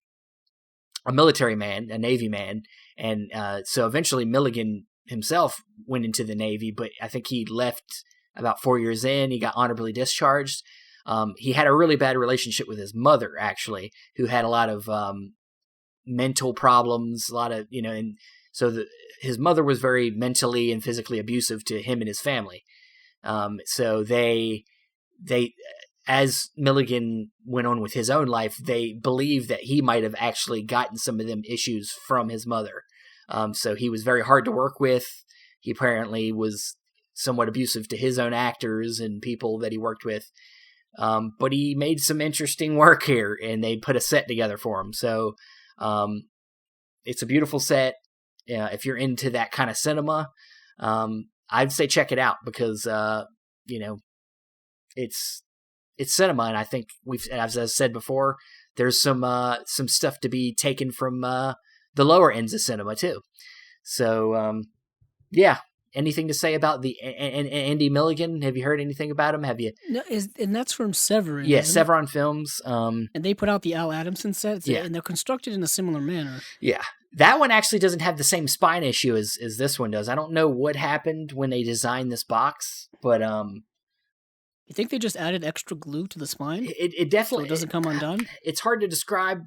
military man, a Navy man. And so eventually Milligan himself went into the Navy, but I think he left about 4 years in. He got honorably discharged. He had a really bad relationship with his mother, actually, who had a lot of mental problems, a lot of, and so his mother was very mentally and physically abusive to him and his family. So they, as Milligan went on with his own life, they believe that he might have actually gotten some of them issues from his mother. So he was very hard to work with. He apparently was somewhat abusive to his own actors and people that he worked with. But he made some interesting work here, and they put a set together for him. So it's a beautiful set. If you're into that kind of cinema, I'd say check it out because, it's cinema. And I think as I said before, there's some stuff to be taken from the lower ends of cinema too. So, yeah. Anything to say about the Andy Milligan? Have you heard anything about him? Have you? No, and that's from Severin. Yeah, Severin Films. And they put out the Al Adamson sets, and they're constructed in a similar manner. Yeah, that one actually doesn't have the same spine issue as this one does. I don't know what happened when they designed this box, but you think they just added extra glue to the spine? It definitely so it doesn't come undone. It's hard to describe,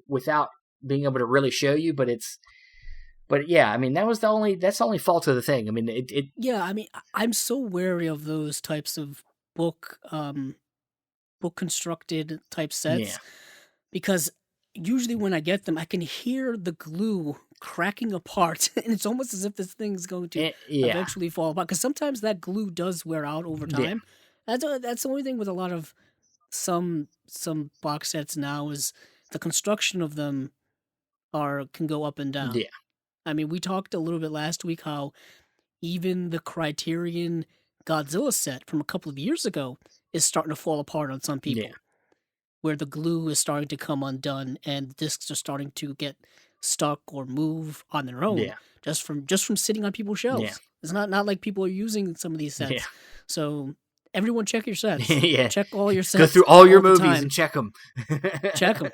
without being able to really show you, but it's. But yeah, I mean, that's the only fault of the thing. I mean, it. Yeah, I mean, I'm so wary of those types of book constructed type sets because usually when I get them, I can hear the glue cracking apart, and it's almost as if this thing's going to eventually fall apart. Because sometimes that glue does wear out over time. That's the only thing with a lot of some box sets now is the construction of them can go up and down. Yeah. I mean, we talked a little bit last week how even the Criterion Godzilla set from a couple of years ago is starting to fall apart on some people. Yeah. Where the glue is starting to come undone and the discs are starting to get stuck or move on their own. Yeah. Just from sitting on people's shelves. Yeah. It's not like people are using some of these sets. Yeah. So everyone check your sets. Yeah. Check all your sets. Go through all your the movies time. and check them. Check them.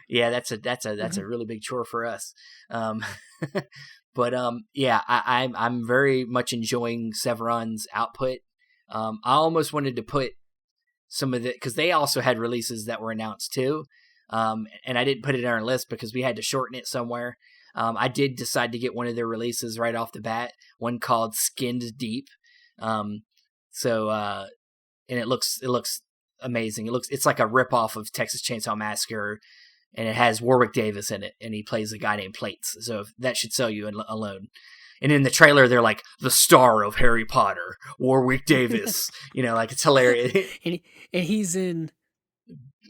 Yeah, that's a really big chore for us. But yeah, I'm very much enjoying Severin's output. I almost wanted to put some of the, because they also had releases that were announced too, and I didn't put it on our list because we had to shorten it somewhere. I did decide to get one of their releases right off the bat, one called Skinned Deep. And it looks amazing. It's like a ripoff of Texas Chainsaw Massacre, and it has Warwick Davis in it, and he plays a guy named Plates. So that should sell you alone. And in the trailer, they're like, the star of Harry Potter, Warwick Davis. Like, it's hilarious. and he's in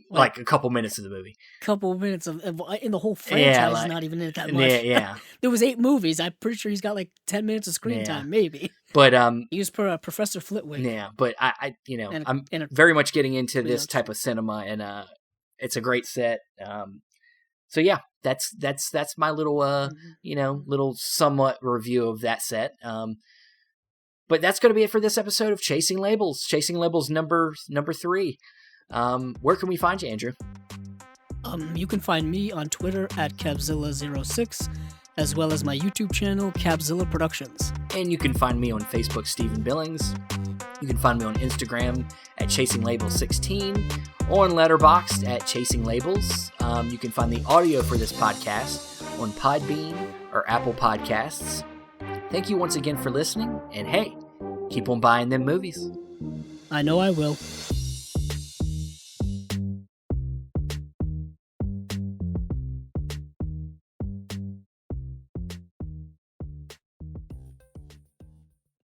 like a couple minutes of the movie. Couple minutes in the whole franchise, not even in it that much. Yeah. There was 8 movies. I'm pretty sure he's got like 10 minutes of screen time, maybe. But he was Professor Flitwick. Yeah, but I'm very much getting into this type of cinema, and it's a great set. So yeah, that's my little little somewhat review of that set. But that's going to be it for this episode of Chasing Labels. Chasing Labels number 3. Where can we find you, Andrew? You can find me on Twitter at Cabzilla06, as well as my YouTube channel, Cabzilla Productions. And you can find me on Facebook, Stephen Billings. You can find me on Instagram at Chasing Labels 16, or on Letterboxd at Chasing Labels. You can find the audio for this podcast on Podbean or Apple Podcasts. Thank you once again for listening, and hey, keep on buying them movies. I know I will.